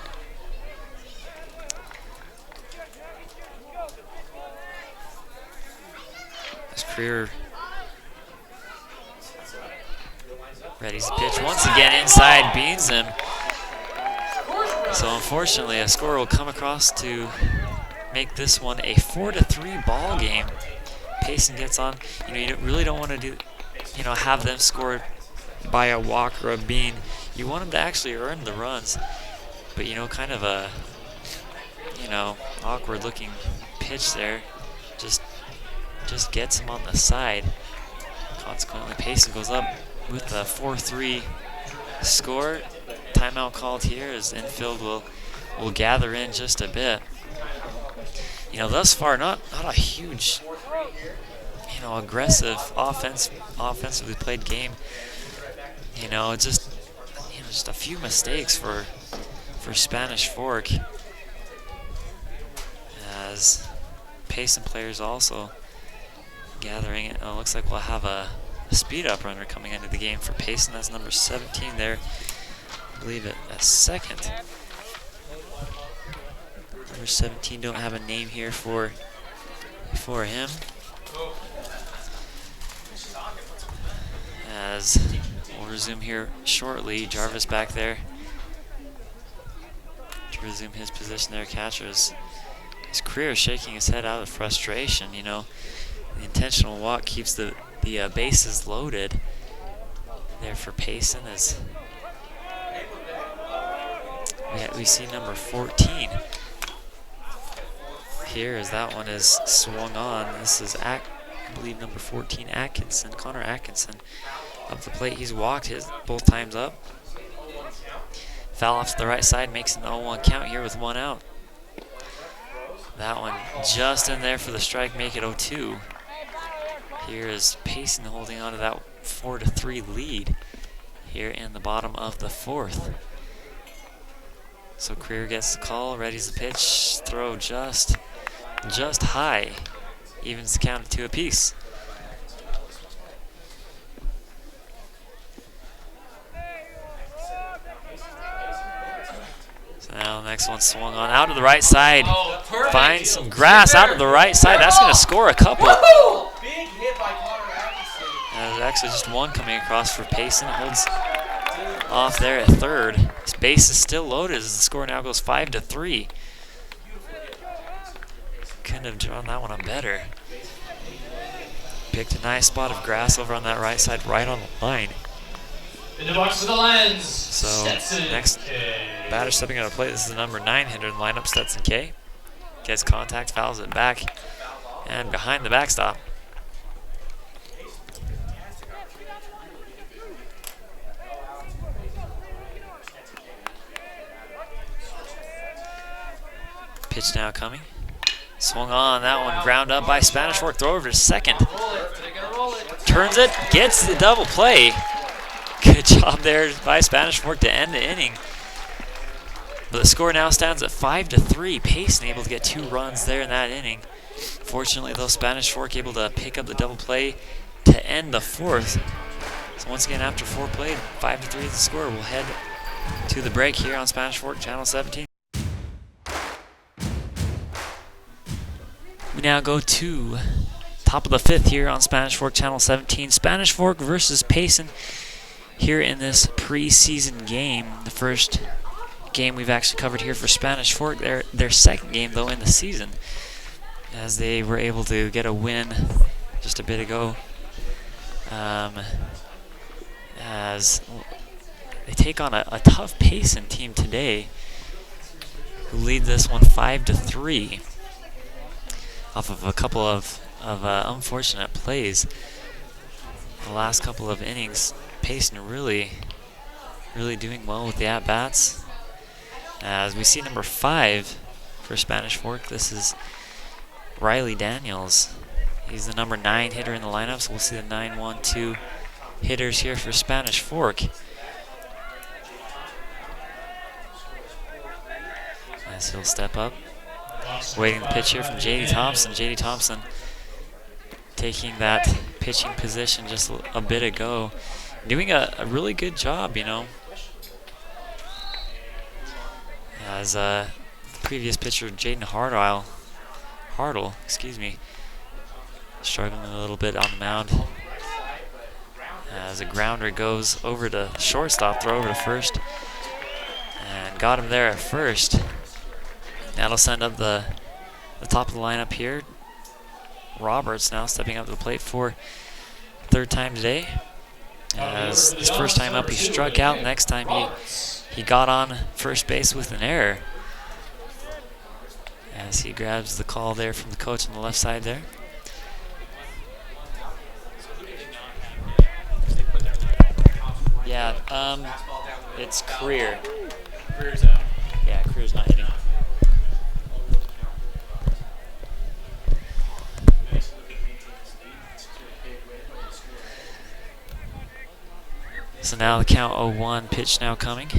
Creer readies the pitch once again inside, beans him. So unfortunately, a score will come across to make this one a 4-3 ball game. Payson gets on. You really don't want to do, have them score by a walk or a bean. You want them to actually earn the runs. But kind of a, awkward looking pitch there. Just gets him on the side. Consequently, Payson goes up with a 4-3 score. Timeout called here as infield will gather in just a bit. Thus far, not a huge, aggressive offensively played game. Just a few mistakes for Spanish Fork, as Payson players also gathering. It looks like we'll have a speed up runner coming into the game for Payson. That's number 17 there. I believe it a second. Number 17, don't have a name here for him. As we'll resume here shortly. Jarvis back there to resume his position there. Catcher's his career shaking his head out of frustration. The intentional walk keeps the bases loaded there for Payson. As we see number 14 here, as that one is swung on. This is I believe number 14 Atkinson, Connor Atkinson, up the plate. He's walked his both times up. Foul off to the right side, makes an 0-1 count here with 1 out. That one just in there for the strike, make it 0-2. Here is Payson holding on to that 4-3 lead here in the bottom of the 4th. So Creer gets the call, readies the pitch, throw just high, evens the count of 2 apiece. So now the next one swung on out to the right side, finds some grass out of the right side. That's going to score a couple. Big hit by Connor Atkinson. There's actually just one coming across for Payson. Holds off there at third. His base is still loaded as the score now goes 5-3. Couldn't have drawn that one up better. Picked a nice spot of grass over on that right side, right on the line. In the box of the lens. So Stetson next K. batter stepping out of plate. This is the number 9 hitter in the lineup, Stetson K. Gets contact, fouls it back, and behind the backstop. Pitch now coming. Swung on, that one ground up by Spanish Fork. Throw over to second. Turns it, gets the double play. Good job there by Spanish Fork to end the inning. But the score now stands at 5-3. Payson able to get 2 runs there in that inning. Fortunately, though, Spanish Fork able to pick up the double play to end the 4th. So once again, after 4 played, 5-3 is the score. We'll head to the break here on Spanish Fork Channel 17. We now go to top of the 5th here on Spanish Fork Channel 17. Spanish Fork versus Payson here in this preseason game. The first game we've actually covered here for Spanish Fork. Their second game, though, in the season, as they were able to get a win just a bit ago. As they take on a tough Payson team today, who lead this one 5-3. Off of a couple of unfortunate plays. The last couple of innings, Payson really doing well with the at-bats. As we see number 5 for Spanish Fork, this is Riley Daniels. He's the number 9 hitter in the lineup, so we'll see the 9-1-2 hitters here for Spanish Fork. As he'll step up. Waiting the pitch here from J.D. Thompson. J.D. Thompson taking that pitching position just a bit ago. Doing a really good job, As the previous pitcher, Jaden Hartle, struggling a little bit on the mound. As a grounder goes over to shortstop, throw over to first. And got him there at first. That'll send up the top of the lineup here. Roberts now stepping up to the plate for third time today. As his first time up, he struck out. Next time he got on first base with an error. As he grabs the call there from the coach on the left side there. Yeah, it's career. Career's out. Yeah, career's not hitting. So now the count 0-1, pitch now coming.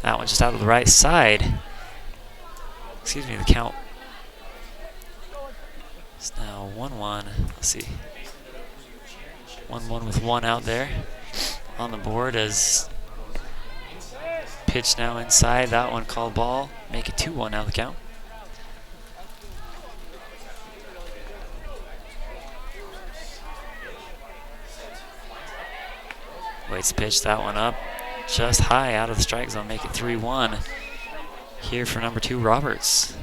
That one just out of the right side. Excuse me, the count. It's now 1-1. Let's see. 1-1 with one out there on the board as pitch now inside. That one called ball. Make it 2-1 now the count. Waits to pitch that one up just high out of the strike zone. Make it 3-1 here for number 2, Roberts.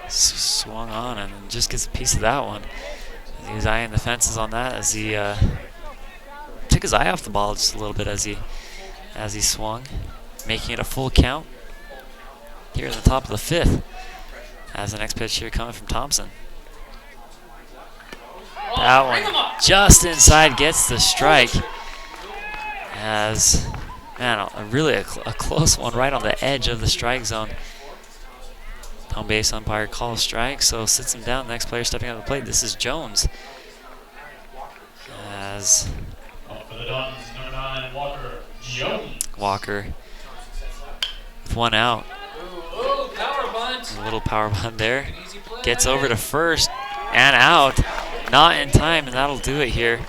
Swung on and just gets a piece of that one. He was eyeing the fences on that as he took his eye off the ball just a little bit as he swung, making it a full count here in the top of the 5th. As the next pitch here coming from Thompson. That one just inside gets the strike. As, man, really a close one right on the edge of the strike zone. Home base umpire calls strike, so sits him down. Next player stepping up to the plate. This is Jones. As For the Dons, number 9, Walker Jones. Walker with one out. Power bunt. A little power bunt there. Gets over to first and out. Not in time, and that'll do it here.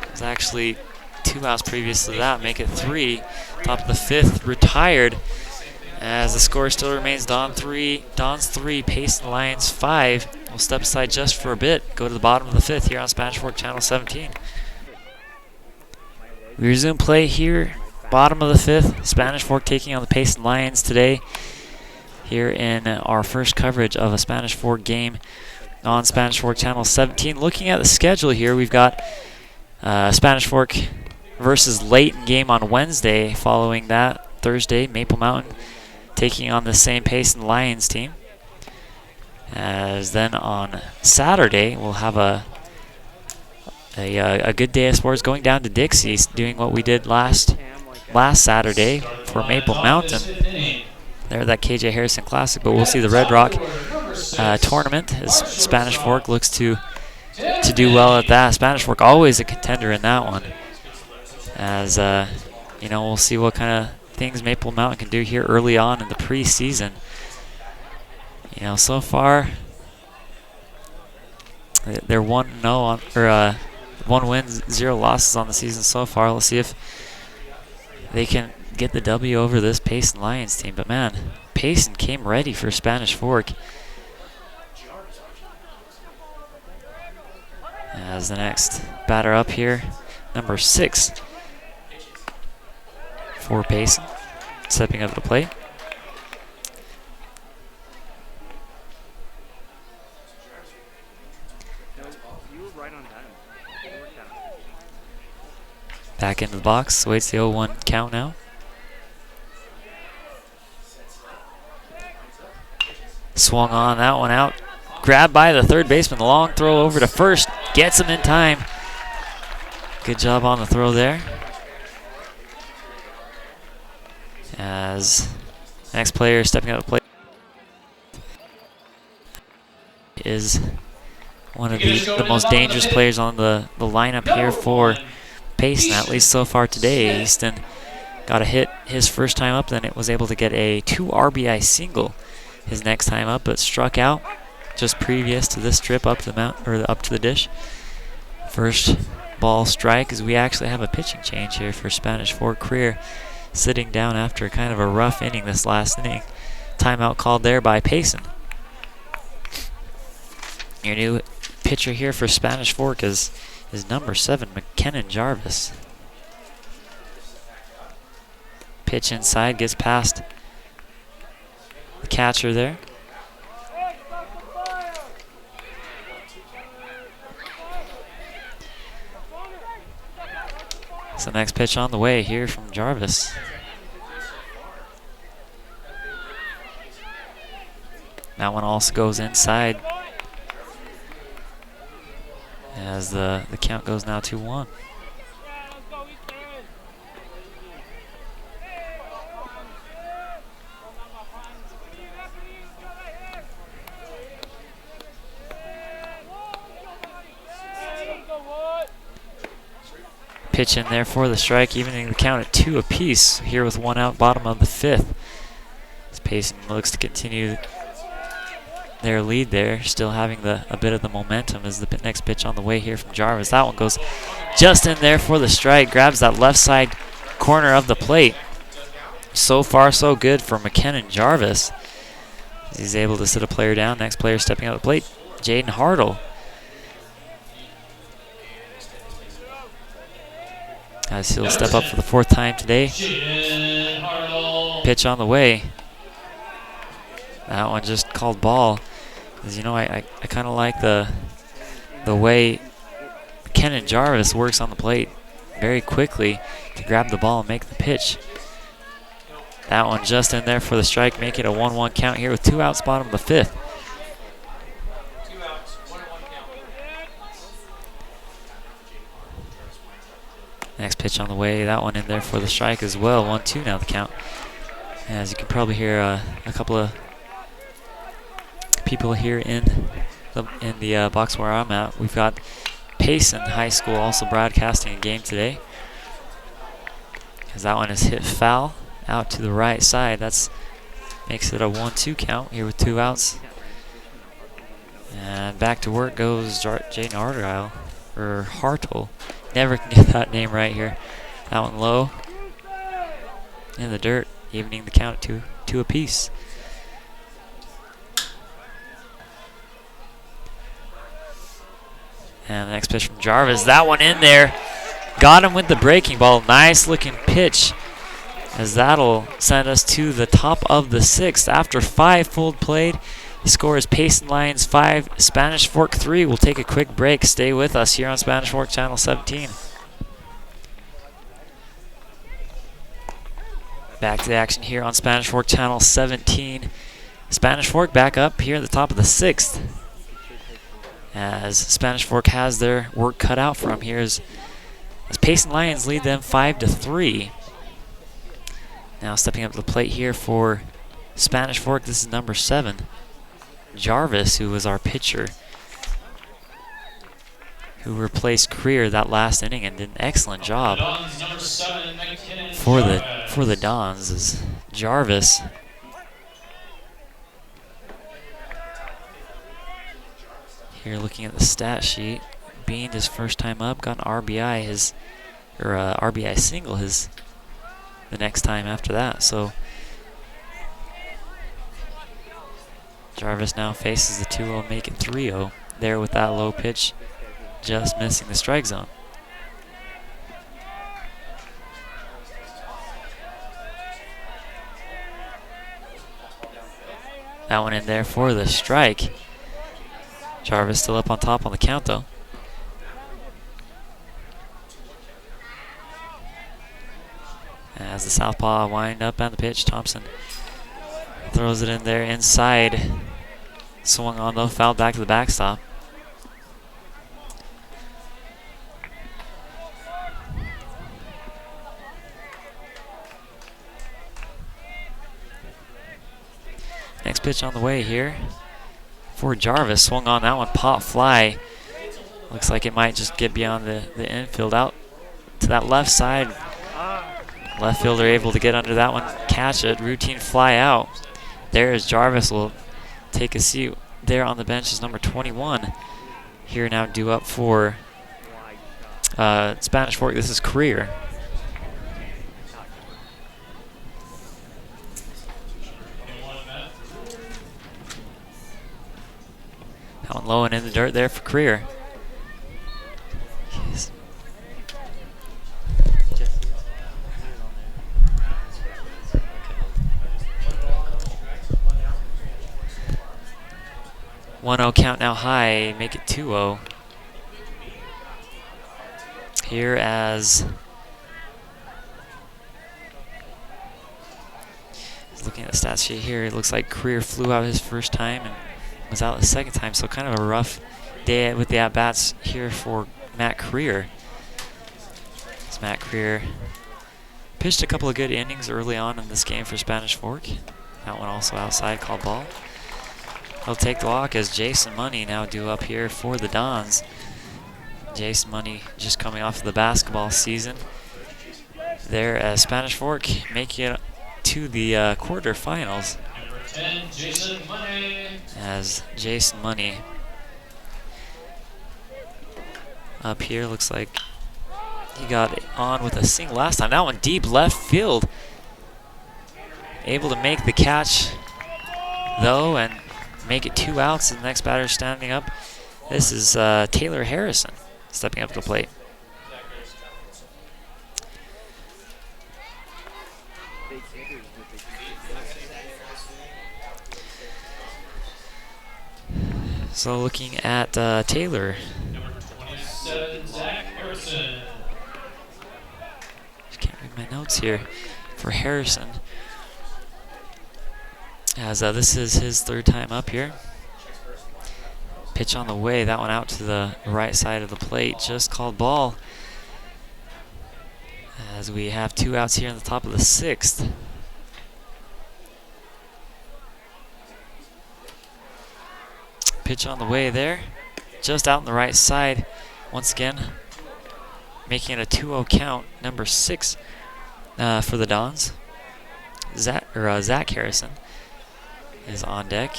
It was actually 2 outs previous to that. Make it 3. Top of the 5th, retired. As the score still remains Dons 3, Payson Lions 5. We'll step aside just for a bit. Go to the bottom of the 5th here on Spanish Fork Channel 17. We resume play here, bottom of the 5th. Spanish Fork taking on the Payson Lions today. Here in our first coverage of a Spanish Fork game on Spanish Fork Channel 17. Looking at the schedule here, we've got Spanish Fork versus Layton game on Wednesday. Following that, Thursday, Maple Mountain taking on the same Payson Lions team. As then on Saturday, we'll have a good day of sports going down to Dixie, doing what we did last Saturday for Maple Mountain. There, that KJ Harrison Classic, but we'll see the Red Rock tournament as Spanish Fork looks to do well at that. Spanish Fork always a contender in that one. As we'll see what kind of things Maple Mountain can do here early on in the preseason. So far they're 1-0 or 1 win, 0 losses on the season so far. Let's see if they can get the W over this Payson Lions team. But man, Payson came ready for Spanish Fork. As the next batter up here, number 6 for Payson, stepping up to the plate. Back into the box, waits the 0-1 count now. Swung on, that one out. Grabbed by the third baseman, the long throw over to first. Gets him in time. Good job on the throw there. As next player stepping up to play is one of the most dangerous players on the lineup here for Payson, at least so far today. Easton got a hit his first time up, then it was able to get a 2 RBI single his next time up, but struck out just previous to this trip up to the mount or up to the dish. First ball strike, as we actually have a pitching change here for Spanish Fork. Career sitting down after kind of a rough inning this last inning. Timeout called there by Payson. Your new pitcher here for Spanish Fork is number 7, McKenna Jarvis. Pitch inside, gets past the catcher there. So next pitch on the way here from Jarvis. That one also goes inside, as the count goes now 2-1. Pitch in there for the strike, evening the count at 2 apiece here with 1 out, bottom of the 5th. As Payson looks to continue their lead there, still having a bit of the momentum as the next pitch on the way here from Jarvis. That one goes just in there for the strike, grabs that left side corner of the plate. So far, so good for McKenna Jarvis. He's able to sit a player down. Next player stepping up the plate, Jaden Hartle. As he'll step up for the 4th time today. Pitch on the way. That one just called ball. As you know, I kind of like the way Kenan Jarvis works on the plate very quickly to grab the ball and make the pitch. That one just in there for the strike, make it a 1-1 count here with 2 outs, bottom of the 5th. Next pitch on the way, that one in there for the strike as well. 1-2 now the count. As you can probably hear a couple of people here in the box where I'm at. We've got Payson High School also broadcasting a game today. As that one is hit foul out to the right side. That's makes it a 1-2 count here with 2 outs. And back to work goes Jaden Argyle, or Hartle. Never can get that name right here. That one low in the dirt, evening the count at 2 apiece. And the next pitch from Jarvis, that one in there. Got him with the breaking ball. Nice looking pitch, as that'll send us to the top of the 6th. After 5 full played, the score is Payson Lions 5, Spanish Fork 3. We'll take a quick break. Stay with us here on Spanish Fork Channel 17. Back to the action here on Spanish Fork Channel 17. Spanish Fork back up here at the top of the 6th. As Spanish Fork has their work cut out for them here as Payson Lions lead them 5-3. Now stepping up to the plate here for Spanish Fork, this is number 7, Jarvis, who was our pitcher, who replaced Creer that last inning and did an excellent job for the Dons. As Jarvis here looking at the stat sheet, being his first time up, got an RBI RBI single the next time after that. So Jarvis now faces the 2-0, make it 3-0 there with that low pitch, just missing the strike zone. That one in there for the strike. Jarvis still up on top on the count though. As the southpaw wind up on the pitch, Thompson throws it in there inside. Swung on though, fouled back to the backstop. Next pitch on the way here for Jarvis. Swung on that one, pop fly. Looks like it might just get beyond the infield, out to that left side. Left fielder able to get under that one, catch it, routine fly out. There is Jarvis, will take a seat there on the bench as number 21. Here now due up for Spanish Fork, this is Career. That one low and in the dirt there for Career. Yes. 1-0 count now high, make it 2-0. Here as looking at the stats sheet here, it looks like Career flew out his first time and was out the second time, so kind of a rough day with the at-bats here for Matt Career. As Matt Career pitched a couple of good innings early on in this game for Spanish Fork. That one also outside, called ball. He'll take the walk as Jason Money now due up here for the Dons. Jason Money just coming off of the basketball season. There as Spanish Fork making it to the quarterfinals. Number 10, Jason Money. As Jason Money up here looks like he got on with a single last time. That one deep left field. Able to make the catch though and make it 2 outs. The next batter standing up. This is Taylor Harrison stepping up to the plate. So looking at Taylor. Number 27, Zach Harrison. Just can't read my notes here for Harrison. As this is his third time up here. Pitch on the way, that one out to the right side of the plate, just called ball. As we have 2 outs here in the top of the 6th. Pitch on the way there, just out on the right side. Once again, making it a 2-0 count, number 6 for the Dons. Zach Harrison is on deck.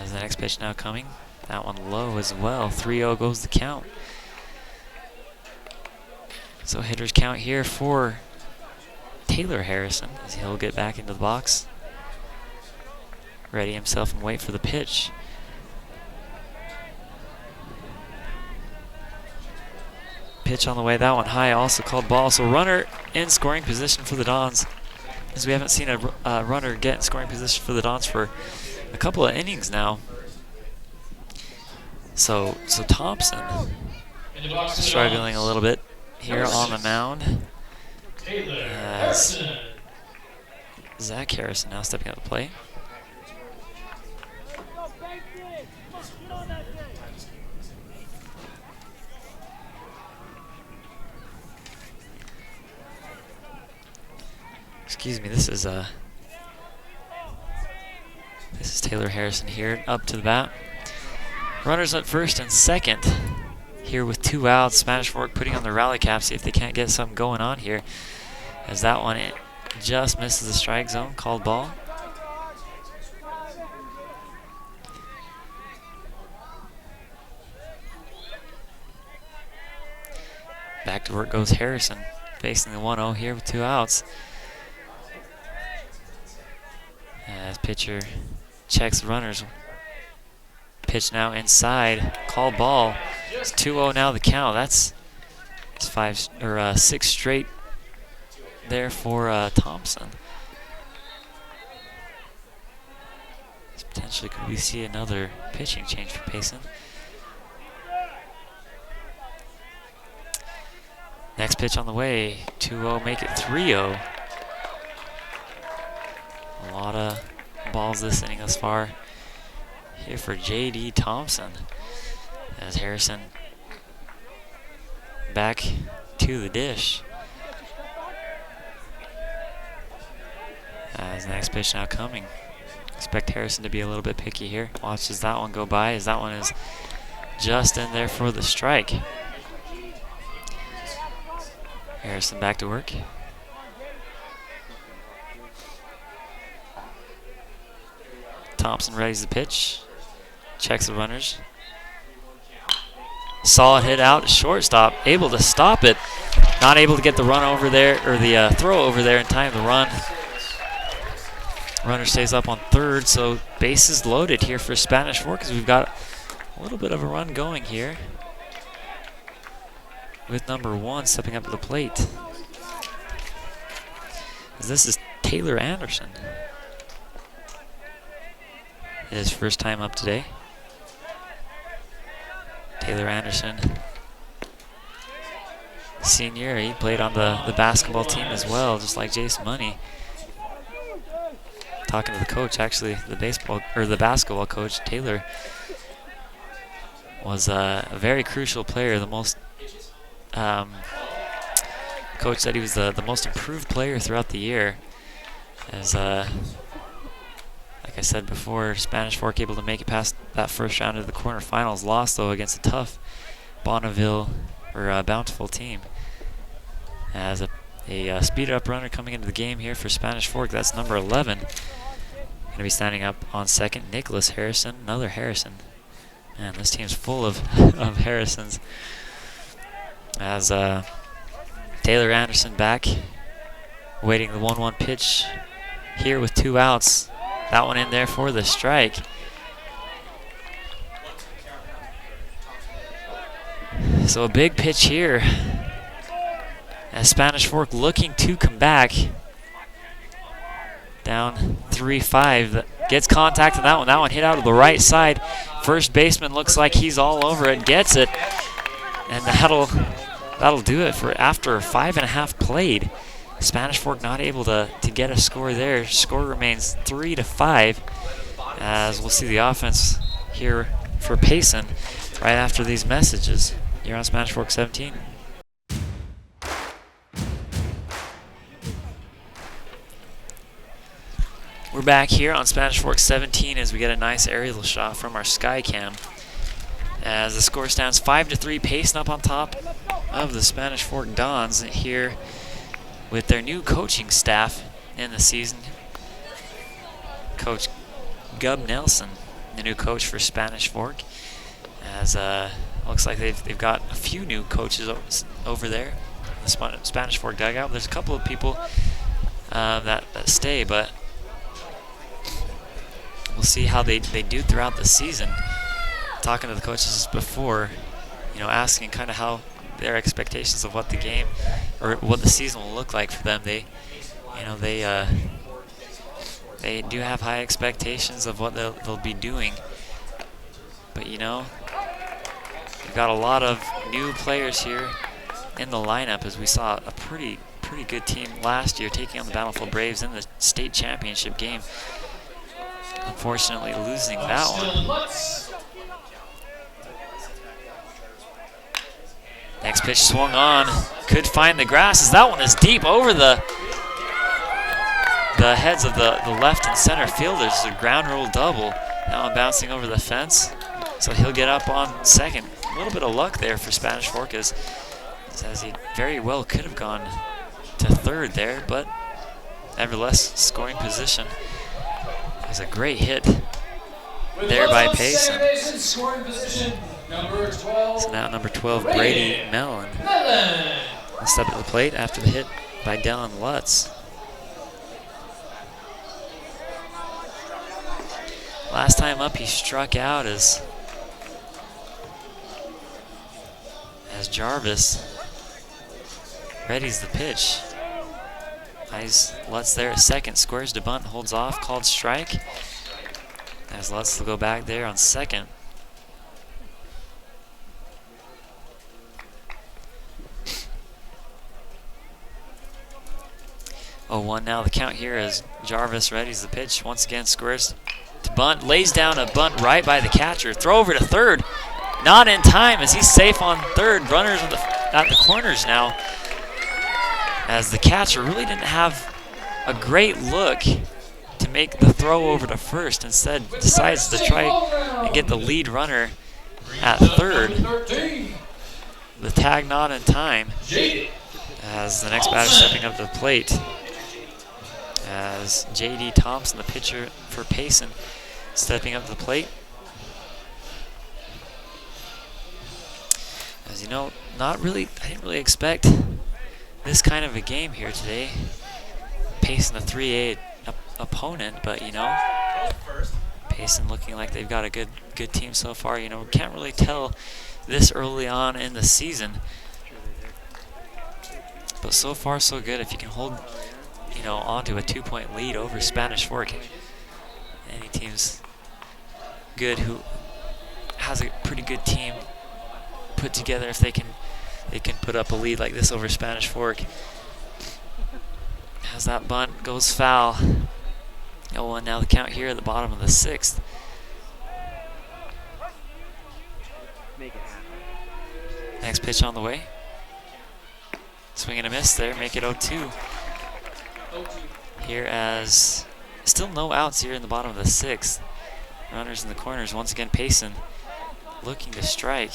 As the next pitch now coming, that one low as well. 3-0 goes the count. So hitters count here for Taylor Harrison as he'll get back into the box. Ready himself and wait for the pitch. Pitch on the way, that one high, also called ball. So runner in scoring position for the Dons, as we haven't seen a runner get in scoring position for the Dons for a couple of innings now. So Thompson struggling a little bit here on the mound. As Zach Harrison now stepping up to play. Excuse me, this is Taylor Harrison here, up to the bat. Runners at first and second here with 2 outs. Spanish Fork putting on the rally cap, see if they can't get something going on here. As that one just misses the strike zone, called ball. Back to work goes Harrison, facing the 1-0 here with 2 outs. As pitcher checks the runners. Pitch now inside, call ball. It's 2-0 now the count. That's 6 straight there for Thompson. Potentially could we see another pitching change for Payson. Next pitch on the way, 2-0, make it 3-0. A lot of balls this inning thus far here for J.D. Thompson. As Harrison back to the dish. As the next pitch now coming. Expect Harrison to be a little bit picky here. Watches that one go by as that one is just in there for the strike. Harrison back to work. Thompson readies the pitch. Checks the runners. Solid hit out to shortstop, able to stop it. Not able to get the run over there, or the throw over there in time to run. Runner stays up on third, so bases loaded here for Spanish Fork because we've got a little bit of a run going here with number 1 stepping up to the plate. This is Taylor Anderson. His first time up today. Taylor Anderson, senior, he played on the basketball team as well, just like Jason Money. Talking to the coach, actually, the basketball coach, Taylor was a very crucial player. The most coach said he was the most improved player throughout the year. As like I said before, Spanish Fork able to make it past that first round of the quarterfinals. Lost though against a tough Bonneville or Bountiful team. As a speed up runner coming into the game here for Spanish Fork. That's number 11. Going to be standing up on second, Nicholas Harrison, another Harrison. Man, this team's full of Harrisons. As Taylor Anderson back, waiting the 1-1 pitch here with 2 outs. That one in there for the strike. So a big pitch here as Spanish Fork looking to come back. Down 3-5. Gets contact on that one. That one hit out of the right side. First baseman looks like he's all over it. Gets it. And that'll do it for after 5.5 played. Spanish Fork not able to get a score there. Score remains 3-5. As we'll see the offense here for Payson right after these messages. You're on Spanish Fork 17. We're back here on Spanish Fork 17 as we get a nice aerial shot from our sky cam. As the score stands 5-3, Payson up on top of the Spanish Fork Dons here with their new coaching staff in the season. Coach Gub Nelson, the new coach for Spanish Fork. As looks like they've got a few new coaches over there in the Spanish Fork dugout. There's a couple of people that stay, but we'll see how they do throughout the season. Talking to the coaches before, asking kind of how their expectations of what the game or what the season will look like for them. They do have high expectations of what they'll be doing. But we've got a lot of new players here in the lineup, as we saw a pretty good team last year taking on the Battlefield Braves in the state championship game. Unfortunately, losing that one. Next pitch swung on. Could find the grass as that one is deep over the heads of the left and center fielders. It's a ground rule double. That one bouncing over the fence. So he'll get up on second. A little bit of luck there for Spanish Fork as he very well could have gone to third there, but nevertheless, scoring position. It's a great hit there by Payson. So now number 12, Brady Mellon will step at the plate after the hit by Dylan Lutz. Last time up, he struck out as Jarvis readies the pitch. Eyes Lutz there at second, squares to bunt, holds off, called strike. As Lutz will go back there on second. Oh, 1 now the count here as Jarvis readies the pitch. Once again squares to bunt, lays down a bunt right by the catcher. Throw over to third. Not in time as he's safe on third. Runners at the corners now. As the catcher really didn't have a great look to make the throw over to first. Instead decides to try and get the lead runner at third. The tag not in time as the next batter stepping up to the plate. As J.D. Thompson, the pitcher for Payson, stepping up to the plate. As you know, I didn't really expect this kind of a game here today. Payson, the 3A opponent, but you know, Payson looking like they've got a good team so far. You know, can't really tell this early on in the season, but so far so good. If you can hold, you know, onto a 2-point lead over Spanish Fork, any team's good who has a pretty good team put together. If they can put up a lead like this over Spanish Fork. As that bunt goes foul. 0-1 now the count here at the bottom of the 6th. Make it happen. Next pitch on the way. Swing and a miss there, make it 0-2. Here as still no outs here in the bottom of the 6th. Runners in the corners. Once again, Payson looking to strike.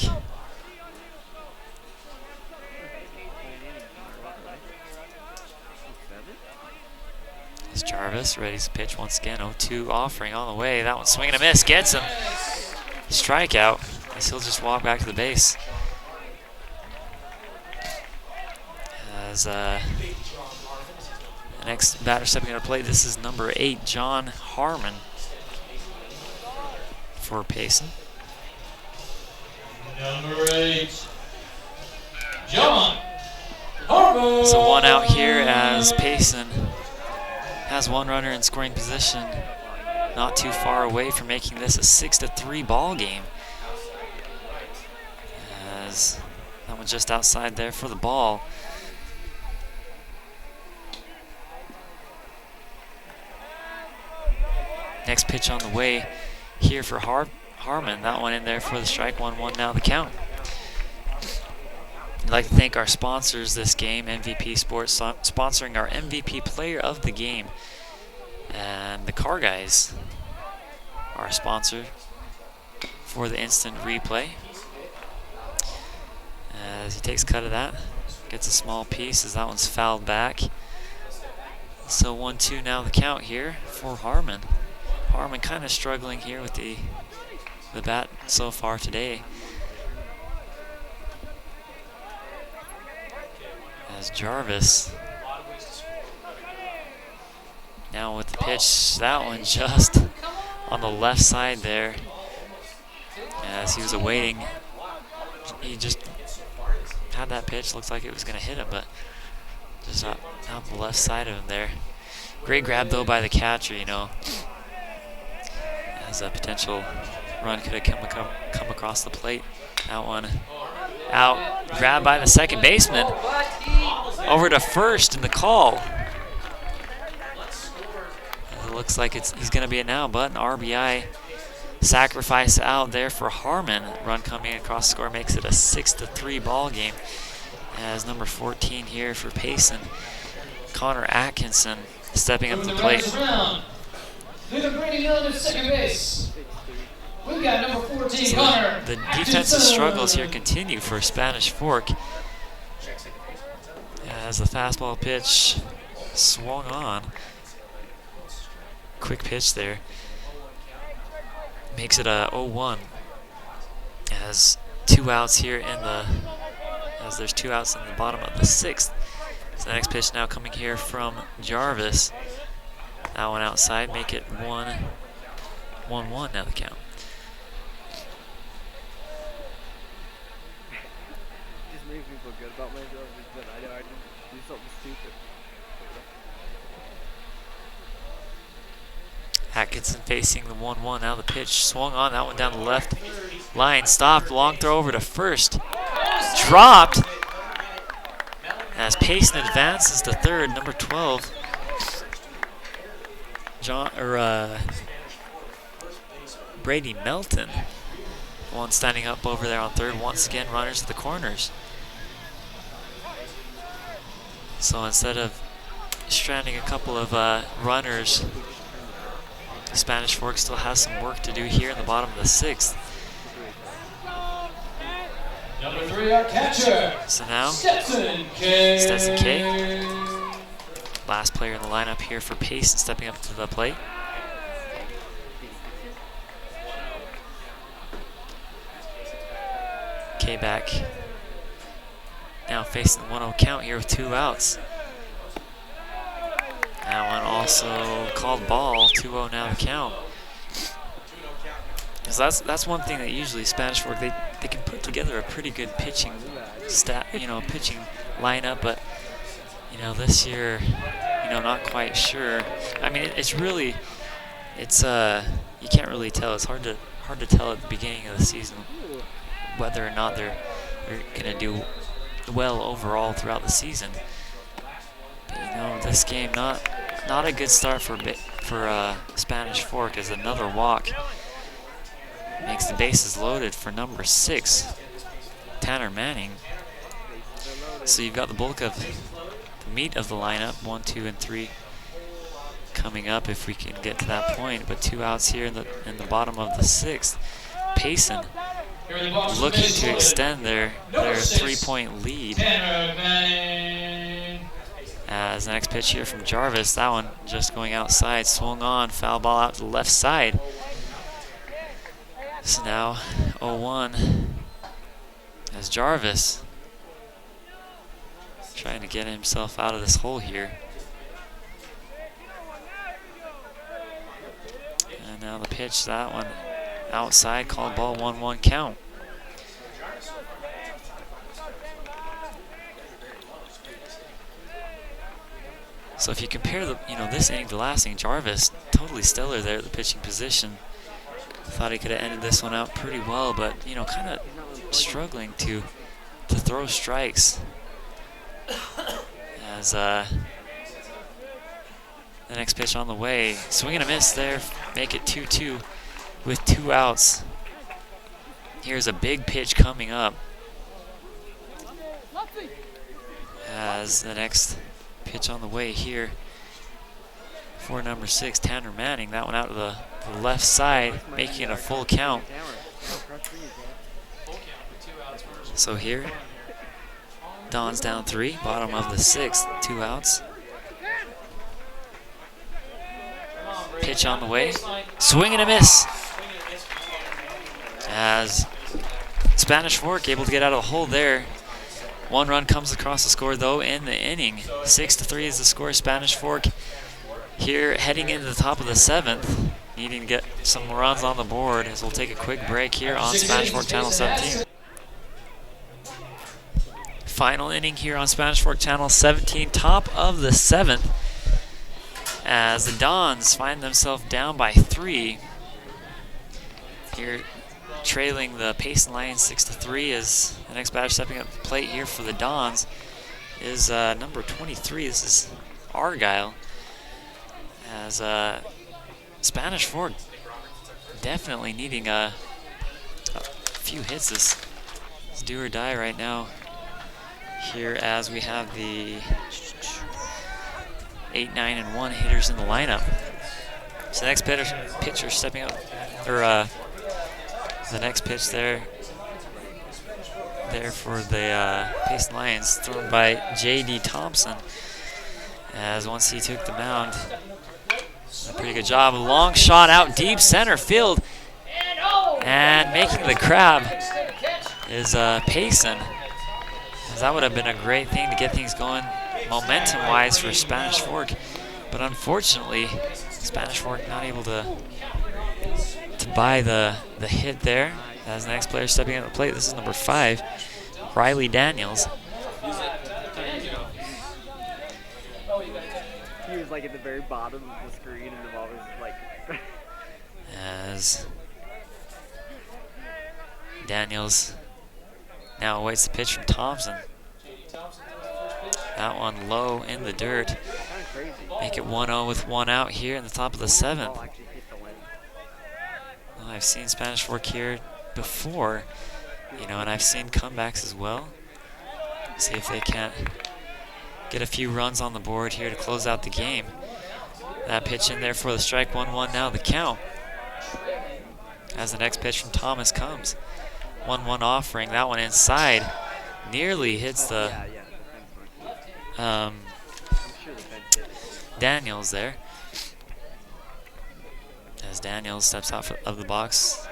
As Jarvis ready to pitch once again. 0-2 offering on the way. That one swing and a miss. Gets him. Strikeout. As he'll just walk back to the base. As the next batter stepping on the plate, this is number 8, John Harmon for Payson. Number 8, John Harmon. So 1 out here as Payson has 1 runner in scoring position, not too far away from making this a 6-3 ball game. As that one just outside there for the ball. Next pitch on the way here for Harmon. That one in there for the strike. 1-1 now the count. I'd like to thank our sponsors this game, MVP Sports, sponsoring our MVP player of the game. And the Car Guys, our sponsor for the instant replay. As he takes a cut of that, gets a small piece as that one's fouled back. So 1-2 now the count here for Harmon. Harmon kind of struggling here with the bat so far today. As Jarvis now with the pitch, that one just on the left side there. As he was awaiting, he just had that pitch, looks like it was going to hit him, but just out the left side of him there. Great grab though by the catcher, you know, as a potential run could have come across the plate. That one out, grabbed by the second baseman. Over to first in the call. It looks like he's going to be a now, but an RBI sacrifice out there for Harmon. Run coming across the score makes it a 6-3 ball game. As number 14 here for Payson, Connor Atkinson stepping up to the plate. Through the Brady Mill at second base. We've got number 14, So Connor. the defensive struggles here continue for Spanish Fork. As the fastball pitch swung on. Quick pitch there. Makes it a 0-1. As 2 outs here as there's 2 outs in the bottom of the 6th. So the next pitch now coming here from Jarvis. That one outside, make it 1-1 now the count. Just makes me feel good about myself because I know I didn't do something stupid. Atkinson facing the 1-1. Now the pitch swung on. That one down the left line. Stopped. Long throw over to first. Dropped. As Payson advances to third. Number 12. Brady Melton. One standing up over there on third. Once again, runners at the corners. So instead of stranding a couple of runners, Spanish Fork still has some work to do here in the bottom of the 6th. Number 3, our catcher. So now, Stetson K. Stetson K. Last player in the lineup here for Payson stepping up to the plate. K back now facing the 1-0 count here with 2 outs. That one also called ball, 2-0 now the count. So that's one thing that usually Spanish Fork, they can put together a pretty good pitching pitching lineup, but this year, not quite sure. I mean, it's you can't really tell. It's hard to tell at the beginning of the season whether or not they're gonna do well overall throughout the season. But this game not a good start for Spanish Fork, as another walk makes the bases loaded for number 6, Tanner Manning. So you've got the bulk of the meat of the lineup, 1, 2, and 3 coming up if we can get to that point. But 2 outs here in the bottom of the 6th. Payson looking to extend their 3-point lead. As the next pitch here from Jarvis, that one just going outside, swung on, foul ball out to the left side. So now 0-1 as Jarvis trying to get himself out of this hole here. And now the pitch, that one outside, called ball, 1-1 count. So if you compare this inning to last inning, Jarvis totally stellar there at the pitching position. Thought he could have ended this one out pretty well, but kind of struggling to throw strikes. As the next pitch on the way, swing and a miss there, make it 2-2 with 2 outs. Here's a big pitch coming up as the next pitch on the way here for number 6, Tanner Manning. That one out to the left side, making it a full count. So here, Don's down 3, bottom of the 6th, 2 outs. Pitch on the way, swing and a miss. As Spanish Fork able to get out of the hole there. 1 run comes across the score though in the inning. 6-3 is the score. Spanish Fork here heading into the top of the 7th, needing to get some runs on the board, as we'll take a quick break here on Spanish Fork Channel 17. Final inning here on Spanish Fork Channel 17, top of the 7th, as the Dons find themselves down by 3. Here trailing the Payson Lions 6-3, as the next batter stepping up the plate here for the Dons is number 23. This is Argyle. As Spanish Fork definitely needing a few hits. This is do or die right now here, as we have the 8, 9, and 1 hitters in the lineup. So the next pitcher stepping up, or the next pitch there for the Payson Lions, thrown by J.D. Thompson, as once he took the mound, a pretty good job. A long shot out deep center field, and making the grab is Payson, as that would have been a great thing to get things going momentum-wise for Spanish Fork, but unfortunately, Spanish Fork not able to buy the hit there. As the next player stepping at the plate, this is number 5, Riley Daniels. He was like at the very bottom of the screen, and the ball was like. As Daniels now awaits the pitch from Thompson. That one low in the dirt. Make it 1-0 with 1 out here in the top of the 7th. Well, I've seen Spanish Fork here before, and I've seen comebacks as well. See if they can't get a few runs on the board here to close out the game. That pitch in there for the strike, 1-1 now the count. As the next pitch from Thomas comes. 1-1 offering, that one inside. Nearly hits the Daniels there. As Daniels steps out of the box,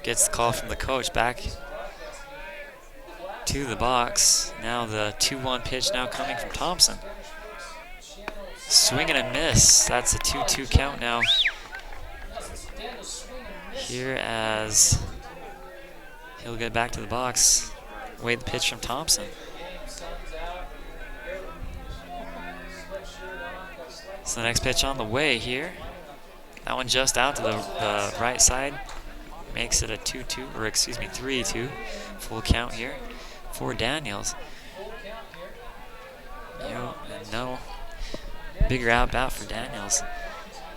gets the call from the coach back to the box. Now the 2-1 pitch now coming from Thompson. Swing and a miss. That's a 2-2 count now. Here as he'll get back to the box. Wait the pitch from Thompson. So the next pitch on the way here. That one just out to the right side. Makes it a 2-2, or excuse me, 3-2. Full count here for Daniels. No bigger out bat for Daniels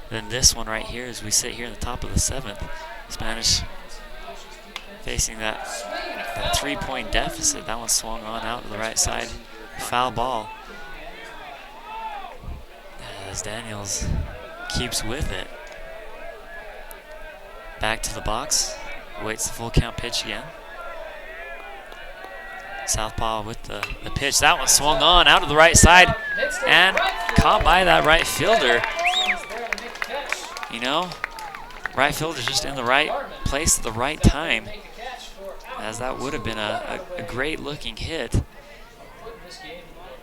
than this one right here as we sit here in the top of the 7th. Spanish facing that 3-point deficit. That one swung on out to the right side. Foul ball. As Daniels keeps with it. Back to the box. Waits the full count pitch again. Southpaw with the pitch. That one swung on out to the right side and caught by that right fielder. You know, right fielder just in the right place at the right time, as that would have been a great looking hit.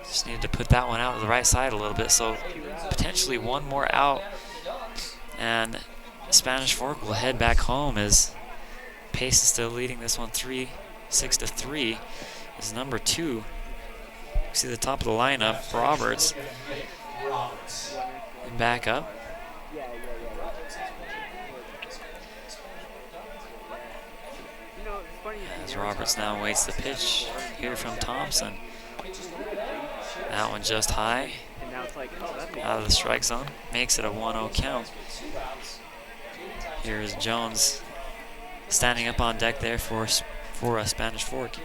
Just needed to put that one out to the right side a little bit, so potentially one more out, and Spanish Fork will head back home as Payson still leading this one 6-3. Is number 2. See the top of the lineup, Roberts. And back up. As Roberts now waits the pitch here from Thompson. That one just high. Out of the strike zone. Makes it a 1-0 count. Here is Jones standing up on deck there for a Spanish Fork.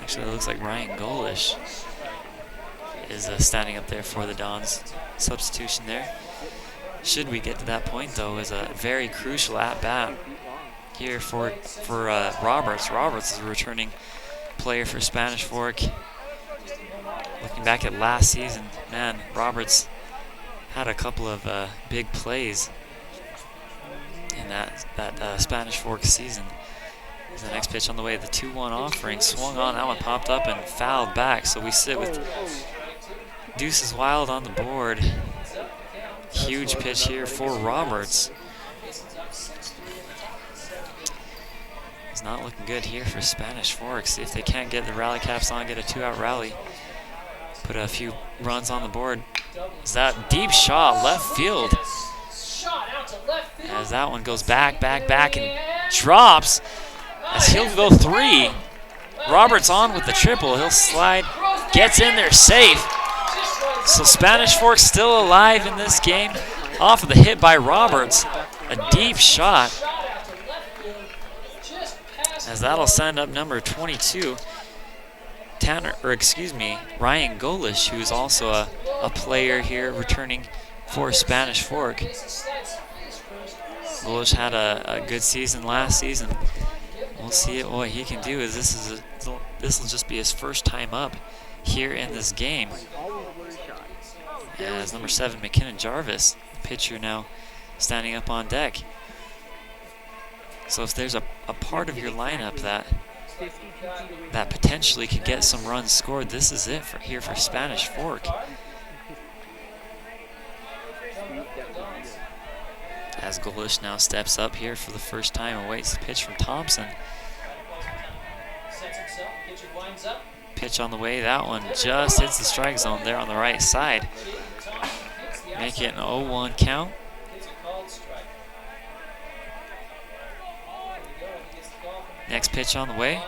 Actually, it looks like Ryan Golish is standing up there for the Dons. Substitution there. Should we get to that point, though, is a very crucial at-bat here for Roberts. Roberts is a returning player for Spanish Fork. Looking back at last season, man, Roberts had a couple of big plays in that Spanish Fork season. The next pitch on the way, the 2-1 offering, swung on, that one popped up and fouled back, so we sit with Deuces Wild on the board. Huge pitch here for Roberts. It's not looking good here for Spanish Fork. See if they can't get the rally caps on, get a 2-out rally. Put a few runs on the board. Is that deep shot, left field. As that one goes back, and drops. As he'll go 3. Roberts on with the triple. He'll slide, gets in there safe. So Spanish Fork still alive in this game. Off of the hit by Roberts. A deep shot. As that'll send up number 22. Ryan Golish, who's also a player here returning for Spanish Fork. Golish had a good season last season. We'll see what he can do. As this will just be his first time up here in this game. As number 7, McKinnon Jarvis, pitcher now standing up on deck. So if there's a part of your lineup that potentially could get some runs scored, this is it here for Spanish Fork. As Golish now steps up here for the first time and waits the pitch from Thompson. Pitch on the way, that one just hits the strike zone there on the right side. Make it an 0-1 count. Next pitch on the way.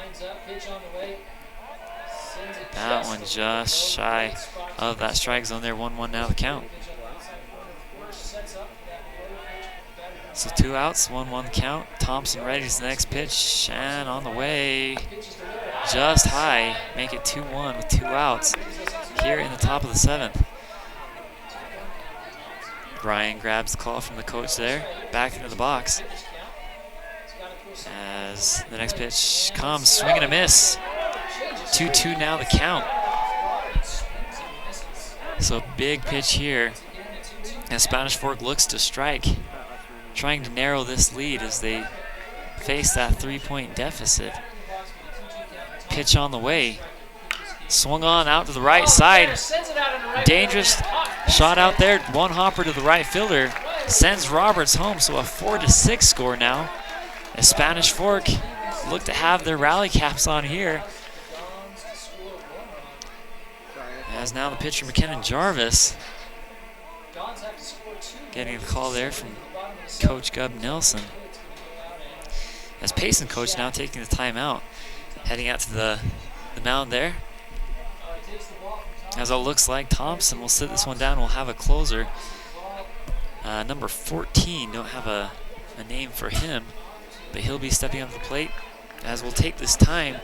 That one just shy of that strike zone there. 1-1 now the count. So 2 outs, 1-1 count. Thompson readies the next pitch, and on the way, just high. Make it 2-1 with 2 outs here in the top of the 7th. Ryan grabs the call from the coach there, back into the box. As the next pitch comes, swing and a miss. 2-2 now the count. So big pitch here as Spanish Fork looks to strike, trying to narrow this lead as they face that 3-point deficit. Pitch on the way. Swung on out to the right side. Dangerous shot out there. One hopper to the right fielder. Sends Roberts home, so a 4-6 score now. As Spanish Fork look to have their rally caps on here. As now the pitcher, McKinnon Jarvis, getting a call there from Coach Gub Nelson. As Payson coach now taking the timeout, heading out to the mound there. As it looks like Thompson will sit this one down. We'll have a closer. Number 14, don't have a name for him, but he'll be stepping up to the plate. As we'll take this time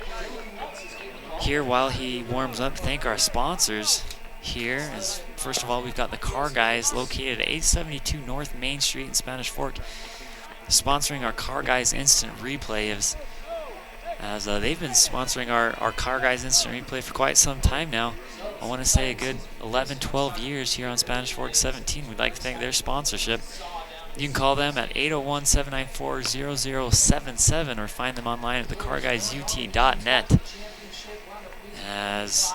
here while he warms up to thank our sponsors here. As first of all, we've got the Car Guys located at 872 North Main Street in Spanish Fork, sponsoring our Car Guys Instant Replay. As they've been sponsoring our Car Guys Instant Replay for quite some time now. I want to say a good 11, 12 years here on Spanish Fork 17. We'd like to thank their sponsorship. You can call them at 801-794-0077 or find them online at thecarguysut.net. As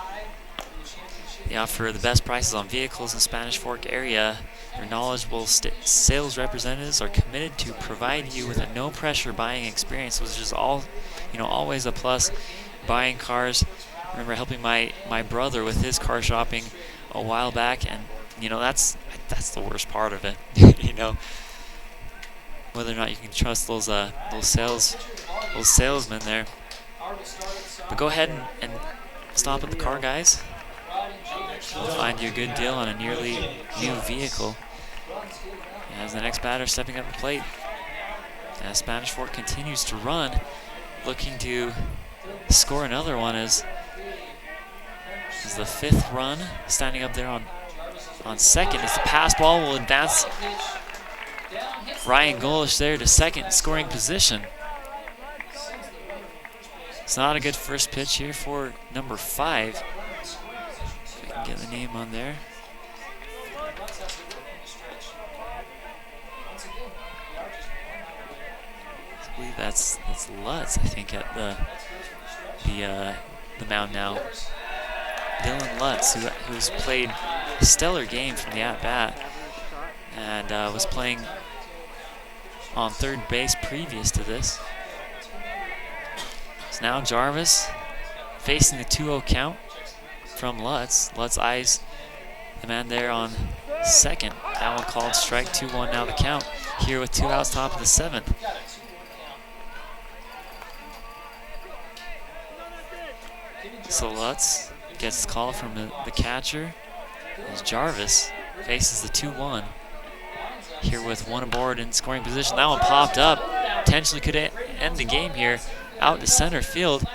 they offer the best prices on vehicles in Spanish Fork area, their knowledgeable sales representatives are committed to provide you with a no-pressure buying experience, which is always a plus. Buying cars. I remember helping my brother with his car shopping a while back, and that's the worst part of it. Whether or not you can trust those salesmen there. But go ahead and stop at the Car Guys. We'll find you a good deal on a nearly new vehicle. As the next batter stepping up the plate, as Spanish Fork continues to run, looking to score another one as the 5th run, standing up there on second as the pass ball will advance Ryan Golish there to second scoring position. It's not a good first pitch here for number 5. If I can get the name on there. I believe that's Lutz, I think, at the mound now. Dylan Lutz, who's played a stellar game from the at-bat and was playing on third base previous to this. So now Jarvis facing the 2-0 count from Lutz. Lutz eyes the man there on second. That one called strike. 2-1 now the count here with 2 outs, top of the 7th. So Lutz gets the call from the catcher as Jarvis faces the 2-1. Here with one aboard in scoring position. That one popped up. Potentially could end the game here. Out to center field.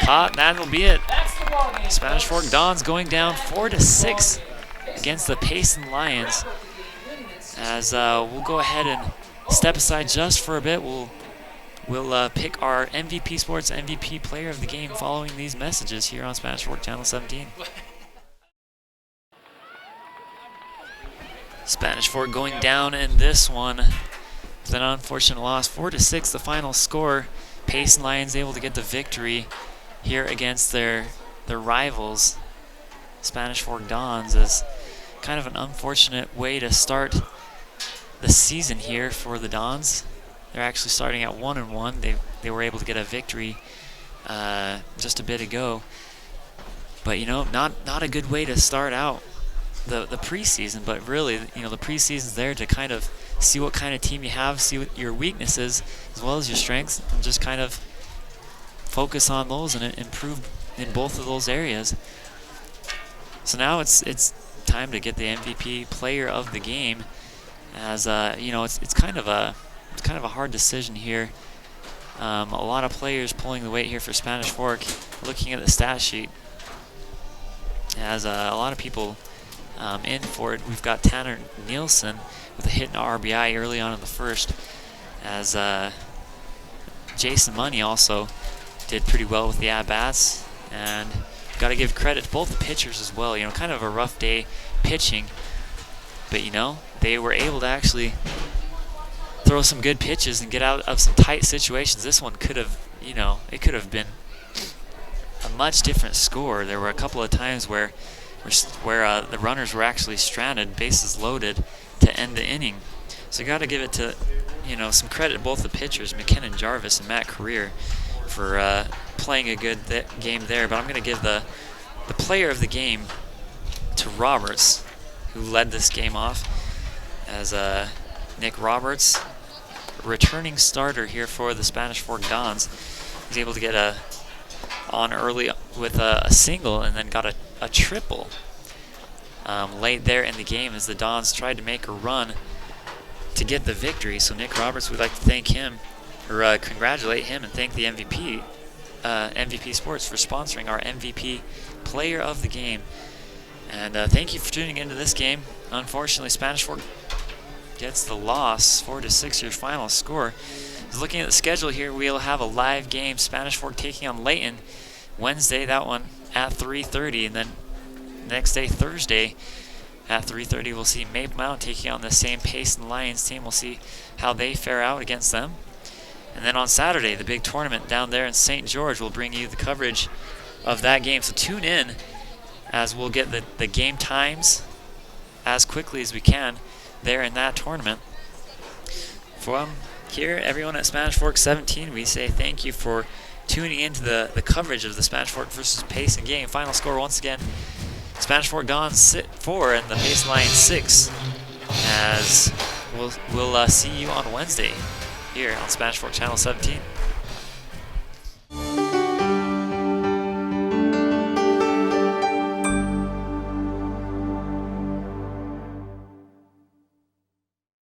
Caught, and that'll be it. Spanish Fork Dons going down 4-6 against the Payson Lions. As we'll go ahead and step aside just for a bit. We'll pick our MVP Sports MVP Player of the Game following these messages here on Spanish Fork Channel 17. Spanish Fork going down in this one with an unfortunate loss. 4-6 the final score. Payson Lions able to get the victory here against their rivals, Spanish Fork Dons, is kind of an unfortunate way to start the season here for the Dons. They're actually starting at 1-1. They were able to get a victory just a bit ago. But not a good way to start out the preseason, but really, the preseason's there to kind of see what kind of team you have, see what your weaknesses as well as your strengths, and just kind of focus on those and improve in both of those areas. So now it's time to get the MVP Player of the Game, as it's kind of a hard decision here. A lot of players pulling the weight here for Spanish Fork. Looking at the stat sheet, as a lot of people in for it. We've got Tanner Nielsen with a hit and RBI early on in the first, as Jason Money also did pretty well with the at-bats, and got to give credit to both the pitchers as well. Kind of a rough day pitching, but they were able to actually throw some good pitches and get out of some tight situations. This one could have, it could have been a much different score. There were a couple of times where the runners were actually stranded, bases loaded, to end the inning. So you got to give it to, some credit to both the pitchers, McKinnon Jarvis and Matt Career, for playing a good game there. But I'm going to give the player of the game to Roberts, who led this game off, as Nick Roberts, returning starter here for the Spanish Fork Dons. He's able to get on early with a single and then got a triple late there in the game as the Dons tried to make a run to get the victory. So Nick Roberts, we'd like to thank him, or congratulate him, and thank the MVP Sports for sponsoring our MVP player of the game. And thank you for tuning into this game. Unfortunately, Spanish Fork gets the loss, 4-6 your final score. Looking at the schedule here, we'll have a live game, Spanish Fork taking on Layton Wednesday, that one at 3:30, and then next day, Thursday, at 3:30, we'll see Maple Mountain taking on the same Payson Lions team. We'll see how they fare out against them. And then on Saturday, the big tournament down there in St. George will bring you the coverage of that game. So tune in as we'll get the game times as quickly as we can there in that tournament. From here, everyone at Spanish Fork 17, we say thank you for tuning into the coverage of the Spanish Fork versus Payson game. Final score once again, Spanish Fork Dons 4 and the Payson Lions 6. As we'll see you on Wednesday here on Spanish Fork Channel 17.